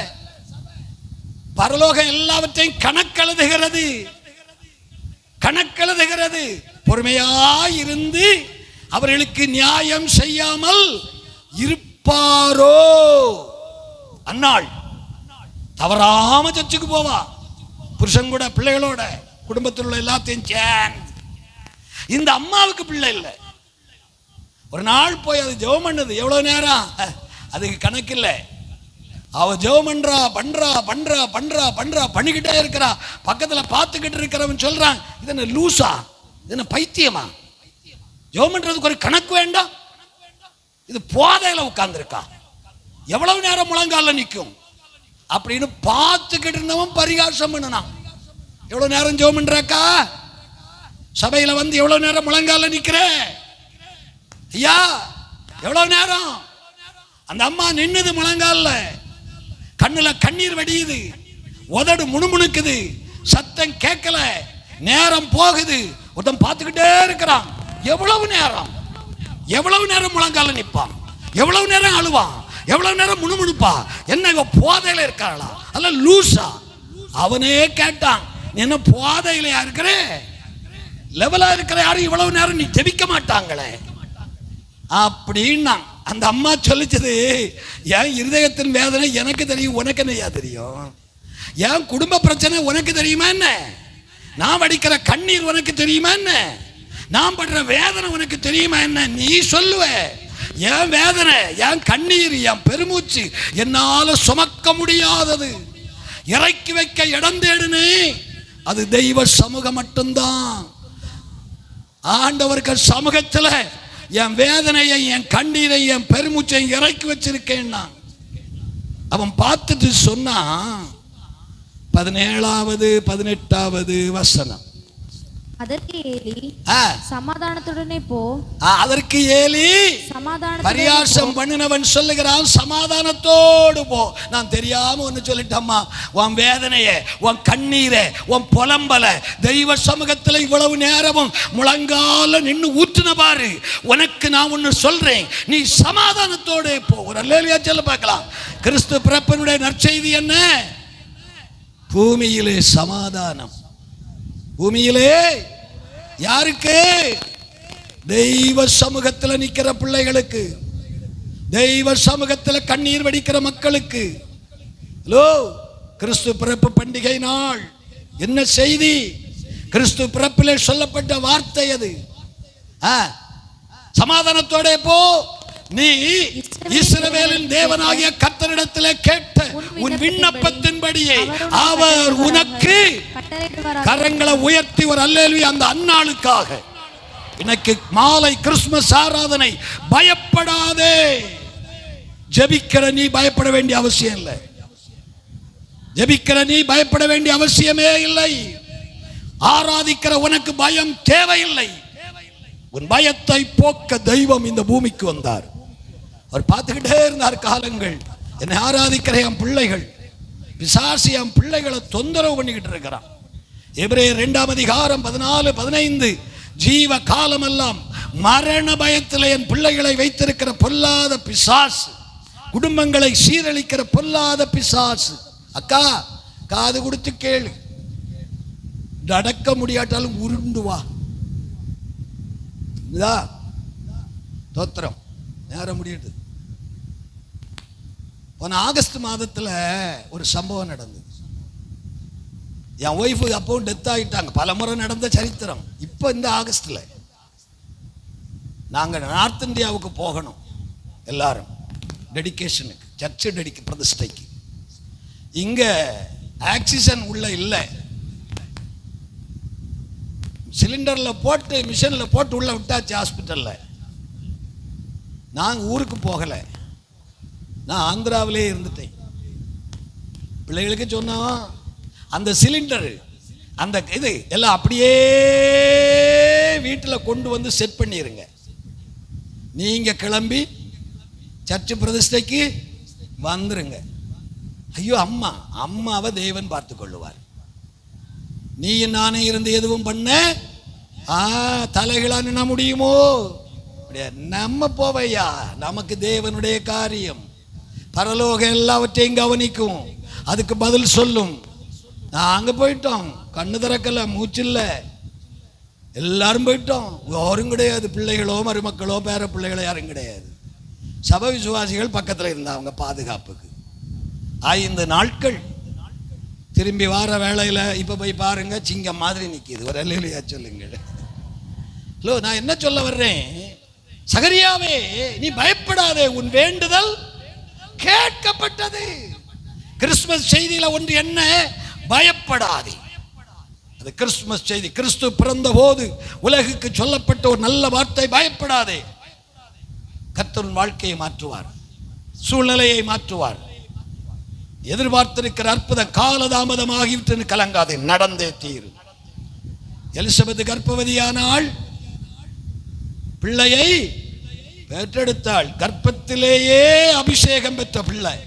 பரலோகம் எல்லாவற்றையும் கணக்கெழுதுகிறது. பொறுமையாயிருந்து அவர்களுக்கு நியாயம் செய்யாமல் இருப்பாரோ? அன்னாள் தவறாம சர்ச்சுக்கு போவா, புருஷன் கூட, பிள்ளைகளோட, குடும்பத்தில் உள்ள எல்லாத்தையும் சேர்ந்து. இந்த அம்மாவுக்கு பிள்ளை இல்லை. ஒரு நாள் போய் அது ஜெபம் பண்ணது எவ்வளவு நேரம் அதுக்கு கணக்கு இல்லை. அவ ஜெபம் பண்றா பண்ணிக்கிட்டே இருக்கிறா. பக்கத்துல பார்த்துக்கிட்டு இருக்கிறவன் சொல்றான், இது என்ன லூசா, இது என்ன பைத்தியமா? ஜெபம் பண்றதுக்கு ஒரு கணக்கு வேண்டாம்? இது போதையில உட்கார்ந்துருக்கா, எவ்வளவு நேரம் முழங்கால நிற்கும் அப்படின்னு பார்த்துக்கிட்டு இருந்தவன் பரிகாசம் பண்ணனான். எவ்வளவு நேரம் ஜெபம் பண்றாக்கா? சபையில வந்து எவ்வளவு நேரம் முழங்கால நிக்கிற ஐயா? எவ்வளவு நேரம்? அந்த அம்மா நின்னது முழங்கால, கண்ணுல கண்ணீர் வடியுது, உதடு முணுமுணுக்குது, சத்தம் கேட்கல, நேரம் போகுது, ஒருத்தன் பார்த்துக்கிட்டே இருக்கிறான். எவ்வளவு நேரம் முழங்கால நிற்பான், எவ்வளவு நேரம் அழுவான், எவ்வளவு நேரம் முணுமுணுப்பா? என்ன போதையில இருக்காளா அல்ல லூசா? அவனே கேட்டான், நீ என்ன போதையிலையா இருக்கிற? லெவலா இருக்கிற யாரும் இவ்வளவு நேரம் நீ ஜெபிக்க மாட்டாங்களே அப்படின்னா. அந்த அம்மா சொல்லிச்சது, என் இருதயத்தின் வேதனை எனக்கு தெரியும், உனக்கு என்னையா தெரியும்? என் குடும்ப பிரச்சனை உனக்கு தெரியுமா என்ன? நான் வடிக்கிற கண்ணீர் உனக்கு தெரியுமா என்ன? நான் படுற வேதனை உனக்கு தெரியுமா என்ன? நீ சொல்லுவ என் வேதனை, என் கண்ணீர், என் பெருமூச்சு என்னால சுமக்க முடியாதது, இறக்கி வைக்க இடம் தேடுனே, அது தெய்வ சமூகம் மட்டும்தான். ஆண்டவருக்கு சமூகத்துல என் வேதனையை, என் கண்ணீரை, என் பெருமூச்சை இறக்கி வச்சிருக்கேன். அவன் பார்த்துட்டு சொன்னான், 17வது 18வது வசனம். அதற்கு ஏலி ஆ, சமாதானத்துடனே போ அதற்கு ஏலி சமாதான பரியாசம் பண்ணினவன் சொல்லுகிறான், சமாதானத்தோடு போ. நான் தெரியாம ஒன்னு சொல்லிட்டம்மா, உன் வேதனைய, உன் கண்ணீரை, உன் புலம்பல தெய்வ சமூகத்தில் இவ்வளவு நேரமும் முழங்கால நின்று ஊற்றுன பாரு. உனக்கு நான் ஒன்னு சொல்றேன், நீ சமாதானத்தோடு போ. ஒரு அல்லேலூயா சொல்ல பார்க்கலாம். கிறிஸ்து பிறப்பினுடைய நற்செய்தி என்ன? பூமியிலே சமாதானம். பூமியிலே யாருக்கு? தெய்வ சமூகத்தில் நிற்கிற பிள்ளைகளுக்கு, தெய்வ சமூகத்தில் கண்ணீர் வடிக்கிற மக்களுக்கு. ஹலோ, கிறிஸ்து பிறப்பு பண்டிகை நாள். என்ன செய்தி? கிறிஸ்து பிறப்பிலே சொல்லப்பட்ட வார்த்தை அது. சமாதானத்தோட போ. நீ இஸ்ரவேலின் தேவனாகிய கர்த்தரிடத்தில் கேட்ட உன் விண்ணப்பத்தின்படியே அவர் உனக்கு கரங்களை உயர்த்தி ஒரு அல்லேலூயா. அந்த அந்நாளுக்காக இன்னைக்கு மாலை கிறிஸ்துமஸ் ஆராதனை. பயப்படாதே. ஜெபிக்கிற நீ பயப்பட வேண்டிய அவசியம் இல்லை. ஜெபிக்கிற நீ பயப்பட வேண்டிய அவசியமே இல்லை. ஆராதிக்கிற உனக்கு பயம் தேவையில்லை. உன் பயத்தை போக்க தெய்வம் இந்த பூமிக்கு வந்தார். அவர் பார்த்துக்கிட்டே இருந்தார் காலங்கள். என்னை ஆராதிக்கிற என் பிள்ளைகள், பிசாசு என் பிள்ளைகளை தொந்தரவு பண்ணிக்கிட்டு இருக்கிறான். எபிரேயர் 2 அதிகாரம் 14, 15 ஜீவ காலமெல்லாம் மரண பயத்தில் என் பிள்ளைகளை வைத்திருக்கிற பொல்லாத பிசாசு, குடும்பங்களை சீரழிக்கிற பொல்லாத பிசாசு. அக்கா, காது கொடுத்து கேளு. நடக்க முடியாட்டாலும் உருண்டு வா. தோத்திரம் நேரம் முடியுது. போன ஆகஸ்ட் மாதத்தில் ஒரு சம்பவம் நடந்தது. என் ஒய்ஃபு அப்பவும் டெத் ஆகிட்டாங்க. பல முறை நடந்த சரித்திரம். இப்போ இந்த ஆகஸ்டில் நாங்கள் நார்த் இந்தியாவுக்கு போகணும் எல்லாரும் டெடிகேஷனுக்கு, சர்ச்சு பிரதிஷ்டைக்கு. இங்கே ஆக்சிஜன் உள்ள இல்லை. சிலிண்டரில் போட்டு மிஷினில் போட்டு உள்ள விட்டாச்சு ஹாஸ்பிட்டலில். நான் ஊருக்கு போகலை, நான் ஆந்திராவிலே இருந்துட்டேன். பிள்ளைகளுக்கு சொன்னோம், அந்த சிலிண்டர் அந்த இது எல்லாம் அப்படியே வீட்டில் கொண்டு வந்து செட் பண்ணிடுங்க. நீங்கள் கிளம்பி சர்ச்சு பிரதிஷ்டைக்கு வந்துருங்க. ஐயோ, அம்மாவை தேவன் பார்த்து கொள்ளுவார். நீ நானே இருந்து எதுவும் பண்ண தலைகளா நின்ன முடியுமோ? நம்ம போவையா, நமக்கு தேவனுடைய காரியம் பரலோகம் எல்லாவற்றையும் கவனிக்கும், அதுக்கு பதில் சொல்லும். நாங்க போயிட்டோம், கண்ணு திறக்கல, மூச்சில்ல, எல்லாரும் போயிட்டோம். யாரும் கிடையாது, பிள்ளைகளோ மருமக்களோ பேர பிள்ளைகளோ யாரும் கிடையாது. சபை விசுவாசிகள் பக்கத்தில் இருந்தாங்க பாதுகாப்புக்கு. 5 நாட்கள் திரும்பி வார வேளையில் இப்போ போய் பாருங்க, சிங்கம் மாதிரி நிற்கிது. ஒரு அல்லேலூயா சொல்லுங்கள். ஹலோ, நான் என்ன சொல்ல வர்றேன்? சகரியாவே, நீ பயப்படாதே, உன் வேண்டுதல் கேட்கப்பட்டது. கிறிஸ்துமஸ் செய்தியில ஒன்று என்ன? பயப்படாதே. அது கிறிஸ்துமஸ் செய்தி. கிறிஸ்து பிறந்த போது உலகுக்கு சொல்லப்பட்ட ஒரு நல்ல வார்த்தை, பயப்படாதே. கர்த்தர் வாழ்க்கையை மாற்றுவார், சூழ்நிலையை மாற்றுவார். எதிர்பார்த்திருக்கிற அற்புதம் காலதாமதமாகிவிட்டு கலங்காதே, நடந்தே தீரும். எலிசபெத் கர்ப்பவதியானாள், பிள்ளையை பெற்றெடுத்தாள். கர்ப்பத்திலேயே அபிஷேகம் பெற்ற பிள்ளை.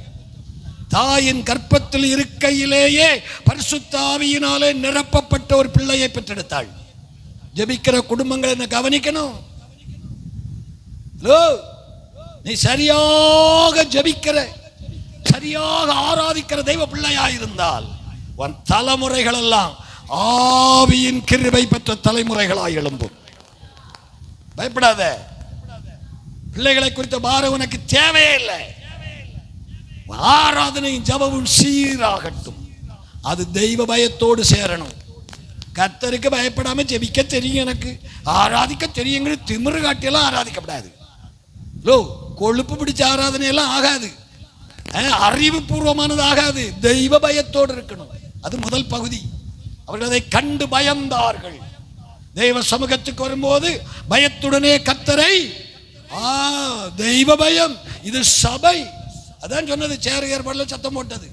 தாயின் கர்ப்பத்தில் இருக்கையிலேயே பரிசுத்த ஆவியினாலே நிரப்பப்பட்ட ஒரு பிள்ளையை பெற்றெடுத்தாள். ஜெபிக்கிற குடும்பங்களை என்ன கவனிக்கணும். நீ சரியாக ஜெபிக்கிற, சரியாக ஆராதிக்கிற தெய்வ பிள்ளையாயிருந்தால் உன் தலைமுறைகள் எல்லாம் ஆவியின் கிருபை பெற்ற தலைமுறைகளாய் எழும்பும். பயப்படாத. பிள்ளைகளை குறித்த பாரம் உனக்கு தேவையே இல்லை. ஆராதனையும் ஜபமும் சீராகட்டும். அது தெய்வ பயத்தோடு சேரணும். கர்த்தருக்கு பயப்படாம ஜெபிக்க தெரியும், எனக்கு ஆராதிக்க தெரியுங்கிற திமிரு காட்டியெல்லாம் ஆராதிக்கப்படாது. கொழுப்பு பிடிச்ச ஆராதனை எல்லாம் ஆகாது, அறிவுபூர்வமானது ஆகாது. தெய்வ பயத்தோடு இருக்கணும். அது முதல் பகுதி. அவர்கள் அதை கண்டு பயந்தார்கள். தெய்வ சமூகத்துக்கு வரும்போது பயத்துடனே கர்த்தரை, தெய்வ பயம். இது சபை. அதான் சொன்னது, சேர் ஏற்பாடுல சத்தம் போட்டது.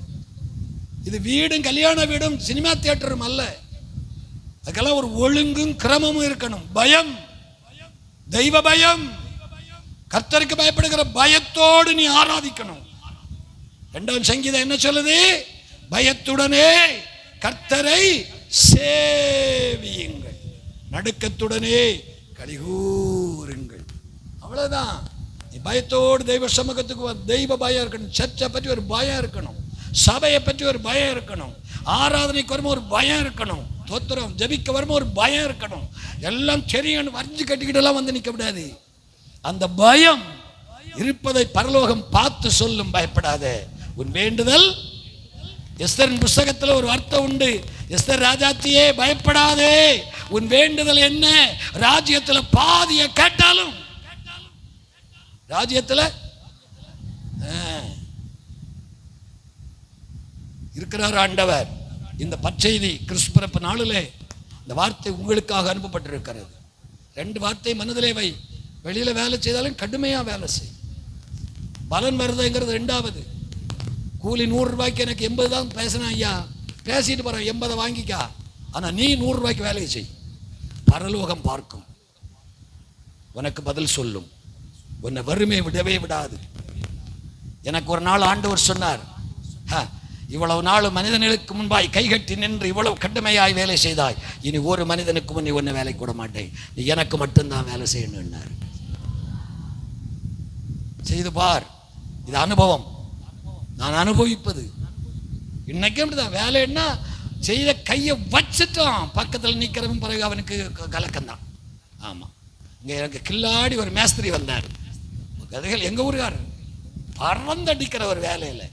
இது வீடும் கல்யாண வீடும் சினிமா தியேட்டரும் அல்ல. அதுக்கெல்லாம் ஒரு ஒழுங்கும் கிரமமும் இருக்கணும். பயம், தெய்வ பயம், கர்த்தருக்கு பயப்படுகிற பயத்தோடு நீ ஆராதிக்கணும். 2ஆம் சங்கீதம் என்ன சொல்லுது? பயத்துடனே கர்த்தரை சேவியுங்கள், நடுக்கத்துடனே கலிகூருங்கள். அவ்வளவுதான். நீ பயத்தோடு தெய்வ சமூகத்துக்கு தெய்வ பயம் இருக்கணும். சர்ச்சை பற்றி ஒரு பயம் இருக்கணும், சபையை பற்றி ஒரு பயம் இருக்கணும், ஆராதனைக்கு வரும்போது ஒரு பயம் இருக்கணும், தோத்திரம் ஜபிக்க வரும்போது ஒரு பயம் இருக்கணும். எல்லாம் தெரியும் வரைஞ்சு கட்டிக்கிட்டெல்லாம் வந்து நிற்க விடாது. அந்த பயம் இருப்பதை பரலோகம் பார்த்து சொல்லும். பயப்படாதே, உன் வேண்டுதல். எஸ்தரின் புஸ்தகத்தில் ஒரு அர்த்தம் உண்டு. எஸ்தர் ராஜாத்தியே பயப்படாதே, உன் வேண்டுதல் என்ன? ராஜ்யத்தில் பாதியை கேட்டாலும், ராஜ்யத்தில் இருக்கிறார் ஆண்டவர். இந்த பச்செய்தி கிறிஸ்துபிறப்பு நாளிலே இந்த வார்த்தை உங்களுக்காக அனுப்பப்பட்டிருக்கிறது. 2 வார்த்தை மனதிலே வை. வெளியில வேலை செய்தாலும் கடுமையா வேலை செய். பலன் வருதுங்கிறது 2வது. கூலி 100 ரூபாய்க்கு எனக்கு 80 தான் பேசினேன் ஐயா, பேசிட்டு போறேன், 80 வாங்கிக்கா. ஆனா நீ 100 ரூபாய்க்கு வேலையை செய். பரலோகம் பார்க்கும், உனக்கு பதில் சொல்லும், உன்னை வறுமை விடவே விடாது. எனக்கு ஒரு நாள் ஆண்டவர் சொன்னார், இவ்வளவு நாள் மனிதனுக்கு முன்பாய் கைகட்டி நின்று இவ்வளவு கடுமையாய் வேலை செய்தாய், இனி ஒரு மனிதனுக்கு முன்னே ஒன்று வேலை கூட மாட்டேன், நீ எனக்கு மட்டும்தான் வேலை செய்யணும்னார். செய்து பார், இது அனுபவம், நான் அனுபவிப்பது. இன்னைக்கு அப்படிதான். வேலைன்னா செய்த கையை வச்சுட்டான், பக்கத்தில் நிற்கிறவன் பிறகு அவனுக்கு கலக்கம்தான். ஆமாம், இங்கே எனக்கு கில்லாடி ஒரு மேஸ்திரி வந்தார். கதைகள் எங்கள் ஊருக்காரர் பறந்தடிக்கிற ஒரு வேலையில்,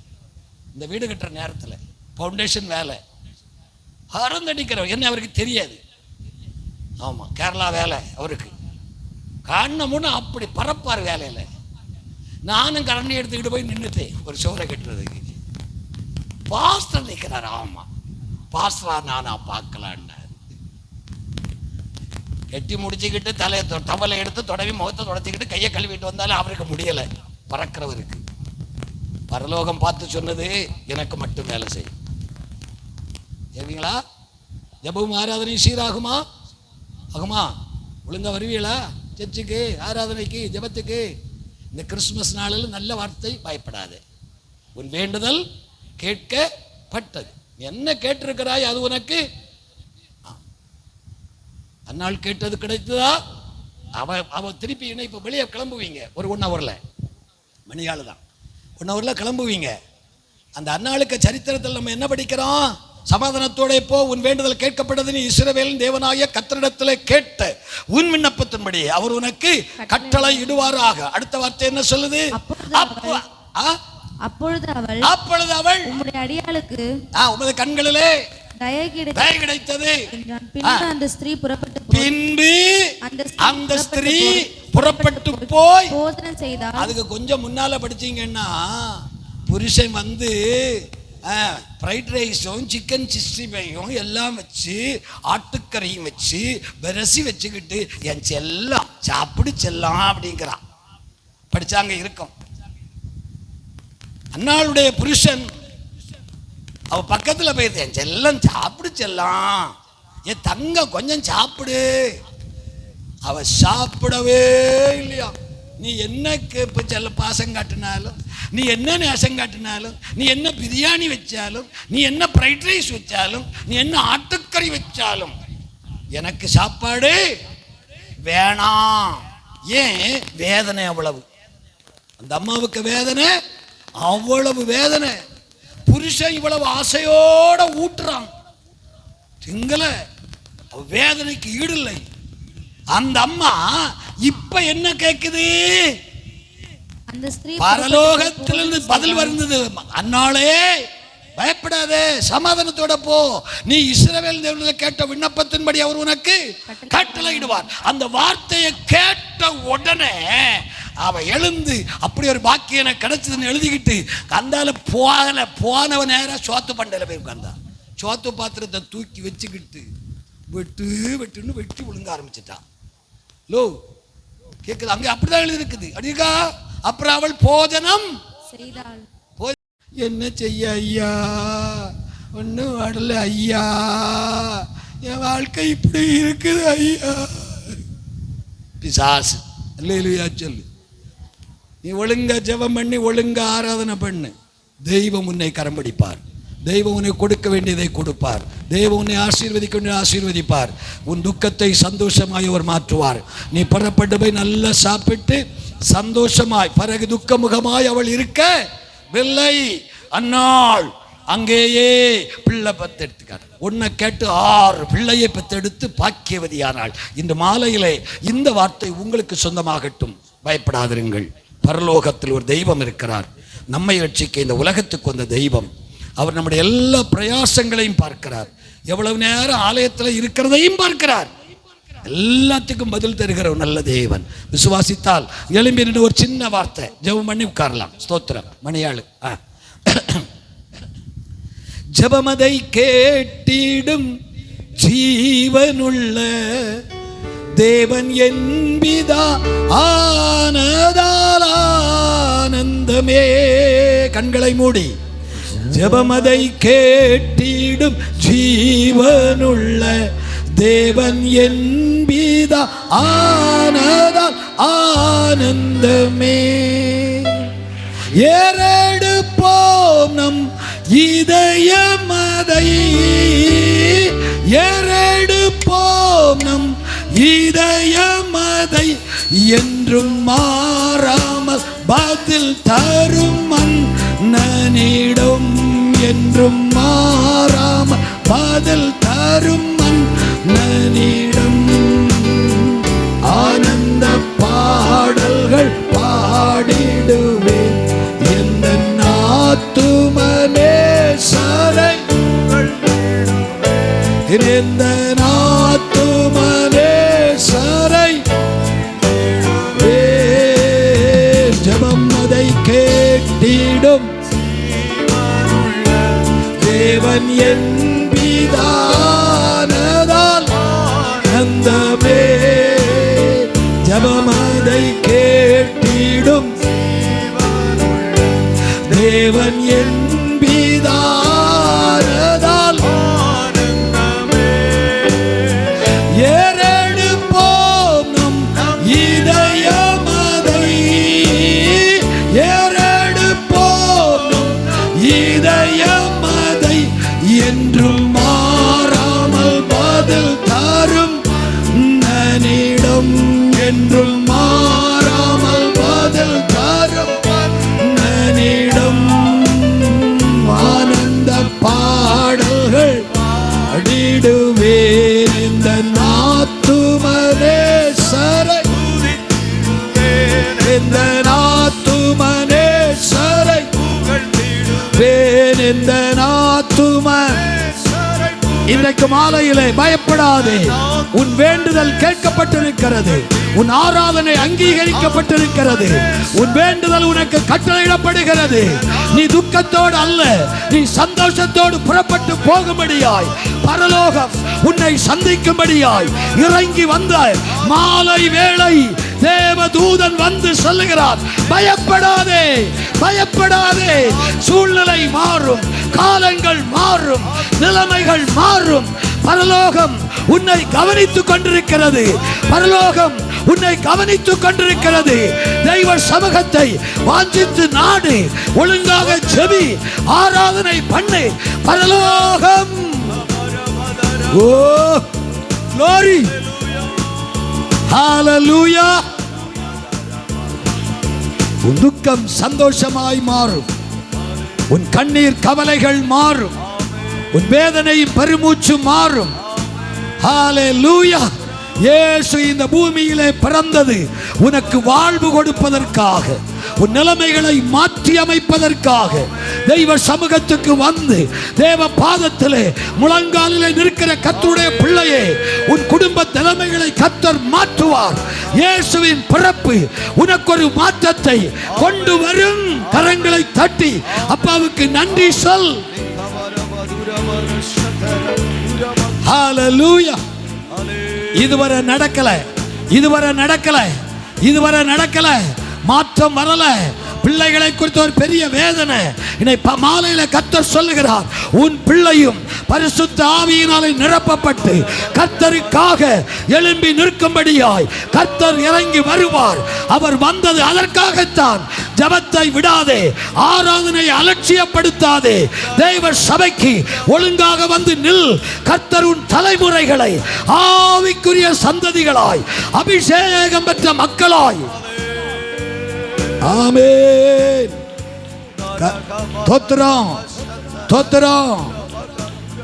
இந்த வீடு கட்டுற நேரத்தில் ஃபவுண்டேஷன் வேலை, பறந்தடிக்கிறவர். என்ன அவருக்கு தெரியாது. ஆமாம், கேரளா வேலை அவருக்கு. கண்ணமுன்னு அப்படி பறப்பார் வேலையில். நானும் கரண்டி எடுத்துக்கிட்டு போய் நின்றுட்டேன் ஒரு சோறை கட்டுறதுக்கு. பாஸ்டர் நிற்கிறார். ஆமாம், பாஸ்டரா நானா பார்க்கலான்னு கட்டி முடிச்சுக்கிட்டு தலையை டவலை எடுத்து தொடவி முகத்தை தொடச்சிக்கிட்டு கையை கழுவிட்டு வந்தாலும் அவருக்கு முடியலை, பறக்கிறவருக்கு. பரலோகம் பார்த்து சொன்னது, எனக்கு மட்டும் வேலை செய். சரிங்களா? ஜெபம் ஆராதனை சீராகுமா? ஆகுமா? ஒழுங்கா வருவீங்களா சர்ச்சுக்கு, ஆராதனைக்கு, ஜெபத்துக்கு? இந்த கிறிஸ்துமஸ் நாளில் நல்ல வார்த்தை, பயப்படாது, உன் வேண்டுதல் கேட்கப்பட்டது. என்ன கேட்டிருக்கிறாய் அது உனக்கு. அந்நாள் கேட்டது கிடைத்ததா? அவ திருப்பி இப்போ வெளியே கிளம்புவீங்க ஒரு 1 ஹவரில், மணியாள் தான் 1 ஹவரில் கிளம்புவீங்க. அந்த அந்நாளுக்கு சரித்திரத்தில் நம்ம என்ன படிக்கிறோம்? சமாதானத்தோட போ, உன் வேண்டுதல் கேட்கப்பட்டது, நீ இஸ்ரவேலின் தேவனாகிய கர்த்தரிடத்தில் கேட்ட உன் விண்ணப்பத்தின்படி அவர் உனக்கு கட்டளை இடுவாராக. அடுத்த வார்த்தை என்ன சொல்லுது? அப்பொழுது அவள் உம்முடைய அடியாளுக்கு உமது கண்களிலே தயை கிடைத்தது. பின்பு அந்த ஸ்திரீ புறப்பட்டு போய் போஜனம் செய்தார். அதுக்கு கொஞ்சம் முன்னால படிச்சீங்கன்னா, புருஷன் வந்து ஃப்ரைட் ரைஸும் சிக்கன் 65 எல்லாம் வச்சு, ஆட்டுக்கறியும் வச்சு விரசி வச்சுக்கிட்டு, என் செல்லம் சாப்பிடு செல்லம் அப்படிங்கிறான். படிச்சாங்க இருக்கும். அன்னாளுடைய புருஷன் அவ பக்கத்துல போயிடுது, என் செல்லம் சாப்பிடு செல்லம், என் தங்க கொஞ்சம் சாப்பிடு. அவ சாப்பிடவே இல்லையா. நீ என்ன செல்ல பாசம் காட்டினாலும், நீ என்ன நேசம் காட்டினாலும், நீ என்ன பிரியாணி வச்சாலும், நீ என்ன ஃப்ரைட் ரைஸ் வச்சாலும், நீ என்ன ஆட்டுக்கறி வச்சாலும், எனக்கு சாப்பாடு வேணாம். ஏன்? வேதனை அவ்வளவு. அந்த அம்மாவுக்கு வேதனை அவ்வளவு வேதனை. புருஷன் இவ்வளவு ஆசையோட ஊட்டுறான், திங்கல, வேதனைக்கு ஈடு இல்லை. அந்த அம்மா இப்ப என்ன கேக்குது? பரலோகத்திலிருந்து பதில் வருந்தது, அன்னாளே பயப்படாதே, சமாதானத்தோட போ, நீ இஸ்ரவேல் தேவனிடத்தில் கேட்ட விண்ணப்பத்தின்படி அவர் உனக்கு கட்டளையிடுவார். அந்த வார்த்தையை கேட்ட உடனே அவ எழுந்து, அப்படி ஒரு பாக்கியம் எனக்கு கிடைச்சதுன்னு எழுதிக்கிட்டு கந்தால போனவன் நேரம் சோத்து பண்டையில போய் உட்கார்ந்தா. சோத்து பாத்திரத்தை தூக்கி வச்சுக்கிட்டு வெட்டுன்னு வெட்டி விழுங்க ஆரம்பிச்சுட்டான். லோ கேக்குது, அங்க அப்படிதான் எழுதி இருக்குது. அடிக்கா அப்புறம் அவள் போஜனம் செய்தாள். என்ன செய்ய ஐயா, ஒன்னும் வரல ஐயா, என் வாழ்க்கை இப்படி இருக்குது ஐயா. பிசாசு அல்லேலூயா சொல்லு. நீ ஒழுங்கா ஜெபம் பண்ணி ஒழுங்கா ஆராதனை பண்ணு, தெய்வம் உன்னை கரம் பிடிப்பார். தெய்வம் உன்னை கொடுக்க வேண்டியதை கொடுப்பார். தெய்வம் உன்னை ஆசீர்வதிக்க வேண்டியதை ஆசீர்வதிப்பார். உன் துக்கத்தை சந்தோஷமாய் அவர் மாற்றுவார். நீ புறப்பட்டு போய் நல்லா சாப்பிட்டு சந்தோஷமாய் பிறகு துக்கமுகமாய் அவள் இருக்கவில்லை. அன்னாள் அங்கேயே பிள்ளை பெத்தெடுத்துக்கார். உன்னை கேட்டு 6 பிள்ளையை பெத்தெடுத்து பாக்கியவதியானாள். இந்த மாலையிலே இந்த வார்த்தை உங்களுக்கு சொந்தமாகட்டும். பயப்படாதிருங்கள். பரலோகத்தில் ஒரு தெய்வம் இருக்கிறார். நம்மை ரட்சிக்க இந்த உலகத்துக்கு வந்த தெய்வம். அவர் நம்முடைய எல்லா பிரயாசங்களையும் பார்க்கிறார். எவ்வளவு நேரம் ஆலயத்தில் இருக்கிறதையும் பார்க்கிறார். எல்லாத்துக்கும் பதில் தருகிற ஒரு நல்ல தேவன். விசுவாசித்தால் எழும்பி நின்று ஒரு சின்ன வார்த்தை ஜெபம் பண்ணி உட்காரலாம். ஸ்தோத்திரம். மணியாளு ஜெபமதை கேட்டிடும் ஜீவனுள்ள தேவன் என்பிதா ஆனதால் ஆனந்தமே. கண்களை மூடி ஜெபமதை கேட்டிடும் ஜீவனுள்ள தேவன் என்பிதா ஆனதால் ஆனந்தமே. ஏறெடுப்போம் நம் இதயமதை, ஏறெடுப்போம் நம் இதயமதை, என்றும் மாறாமல் பதில் தரும் மன்னனிடம், என்றும் மாறாமல் பதில் தரும் மன்னனிடம். ஆனந்த பாடல்கள் பாடிடுவேன் எந்த நாத்துமனே சரை, எந்த நாத்துமனே சரை. ஜெபம் அதை கேட்டிடும் தேவன் என்பிதானதால் ஆனந்தமே. ஜெபம் அதை கேட்டிடும் தேவன் என்பிதானதால் ஆனந்தமே. ஏறெடுப்போம் நம் இதயமதை, ஏறெடுப்போம் நம் இதயமதை, என்றும் மாறாமல் பதில் தரும் நனிடம், என்றும் மாறாமல் பதில் தரும் நனிடம். ஆனந்த பாடல்கள் பாடிடுவேன் இந்த நாத்துமனே சரை, இந்த நாத்துமனே சரை, இந்த நாத்துமன். இன்றைக்கு மாலையிலே பயப்படாதே. உன் வேண்டுதல் கேட்கப்பட்டிருக்கிறது. உன் ஆராதனை அங்கீகரிக்கப்பட்டிருக்கிறது. உன் வேண்டுதல் உனக்கு கட்டளையிடப்படுகிறது. நீ துக்கத்தோடு அல்ல, நீ சந்தோஷத்தோடு புறப்பட்டு போகும்படியாய் பரலோகம் உன்னை சந்திக்கும்படியாய் இறங்கி வந்த மாலை வேளை தேவதூதன் வந்து சொல்லுகிறார், பயப்படாதே, பயப்படாதே. சூழ்நிலை மாறும், காலங்கள் மாறும், நிலைமைகள் மாறும். பரலோகம் உன்னை கவனித்துக் கொண்டிருக்கிறது. பரலோகம் உன்னை கவனித்துக் கொண்டிருக்கிறது. தெய்வ சமூகத்தை வாஞ்சித்து நாடு, ஒழுங்காக ஜெபி, ஆராதனை பண்ணு. பரலோகம் ஓ glory, hallelujah. உன் துக்கம் சந்தோஷமாய் மாறும். உன் கண்ணீர் கவலைகள் மாறும். உன் வேதனையும் பெருமூச்சு மாறும். ஹalleluya. இயேசு இந்த பூமியிலே பிறந்தது உனக்கு வாழ்வு கொடுப்பதற்காக, உன் நிலைமைகளை மாற்றி அமைப்பதற்காக. தெய்வ சமூகத்துக்கு வந்து தேவ பாதத்திலே முழங்காலிலே நிற்கிற கர்த்தருடைய பிள்ளையே, உன் குடும்ப நிலைமைகளை கர்த்தர் மாற்றுவார். இயேசுவின் பிறப்பு உனக்கு ஒரு மாற்றத்தை கொண்டு வரும். கரங்களை தட்டி அப்பாவுக்கு நன்றி சொல். ஹalleluya. இதுவரை நடக்கல, இதுவரை நடக்கல, இதுவரை நடக்கல, மாற்றம் வரல. பிள்ளைகளை குறித்து ஒரு பெரிய வேதனை. இன்னைக்கு மாலையில கர்த்தர் சொல்லுகிறார், உன் பிள்ளையும் பரிசுத்த ஆவியினாலே நிரப்பப்பட்டு கர்த்தருக்காக எழும்பி நிற்கும்படியாய் கர்த்தர் இறங்கி வருவார். அவர் வந்தது அதற்காகத்தான். ஜெபத்தை விடாதே, ஆராதனை அலட்சியப்படுத்தாதே. தேவ சபைக்கு ஒழுங்காக வந்து நில். கர்த்தர் உன் தலைமுறைகளை ஆவிக்குரிய சந்ததிகளாய், அபிஷேகம் பெற்ற மக்களாய், ஆமென். தோத்திரம், தோத்திரம்,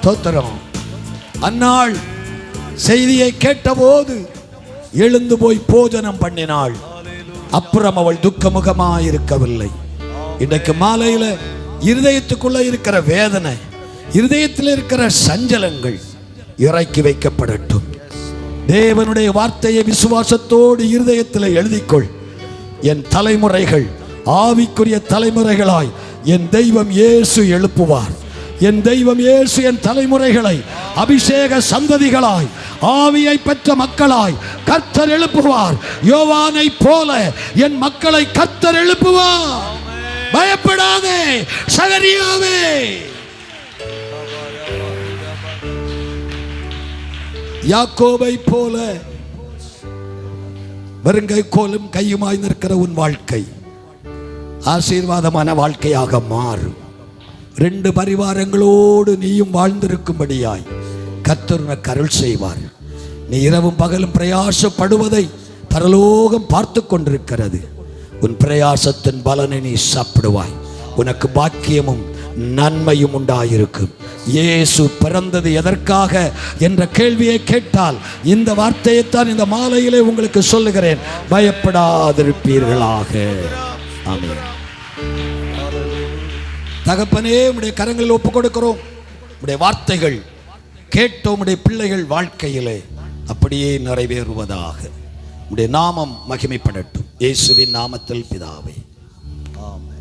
தோத்திரம். அன்னாள் செய்தியை கேட்டபோது எழுந்து போய் போஜனம் பண்ணினாள். அப்புறம் அவள் துக்கமுகமாயிருக்கவில்லை. இன்றைக்கு மாலையில் இருதயத்துக்குள்ள இருக்கிற வேதனை, இருதயத்தில் இருக்கிற சஞ்சலங்கள் இறக்கி வைக்கப்படட்டும். தேவனுடைய வார்த்தையை விசுவாசத்தோடு இருதயத்தில் எழுதிக்கொள். என் தலைமுறைகள் ஆவிக்குரிய தலைமுறைகளாய் என் தெய்வம் இயேசு எழுப்புவார். என் தெய்வம் இயேசு என் தலைமுறைகளை அபிஷேக சந்ததிகளாய், ஆவியை பெற்ற மக்களாய் கர்த்தர் எழுப்புவார். யோவானை போல என் மக்களை கர்த்தர் எழுப்புவார். பயப்படாதே சகரியாவே. யாக்கோபை போல வெறுங்கை கோலும் கையுமாய் நிற்கிற உன் வாழ்க்கை ஆசீர்வாதமான வாழ்க்கையாக மாறும். 2 பரிவாரங்களோடு நீயும் வாழ்ந்திருக்கும்படியாய் கர்த்தர் உனக்கு அருள் செய்வார். நீ இரவும் பகலும் பிரயாசப்படுவதை பரலோகம் பார்த்து கொண்டிருக்கிறது. உன் பிரயாசத்தின் பலனை நீ சாப்பிடுவாய். உனக்கு பாக்கியமும் நன்மையும் உண்டாயிருக்கும். இயேசு பிறந்தது எதற்காக என்ற கேள்வியை கேட்டால் இந்த வார்த்தையைத்தான் இந்த மாலையிலே உங்களுக்கு சொல்லுகிறேன். பயப்படாதிருப்பீர்களாக. ஆமென். தகப்பனே, உம்முடைய கரங்களில் ஒப்புக் கொடுக்கிறோம். உம்முடைய வார்த்தைகள் கேட்ட உம்முடைய பிள்ளைகள் வாழ்க்கையிலே அப்படியே நிறைவேறுவதாக. உம்முடைய நாமம் மகிமைப்படட்டும். இயேசுவின் நாமத்தில் பிதாவே, ஆமென்.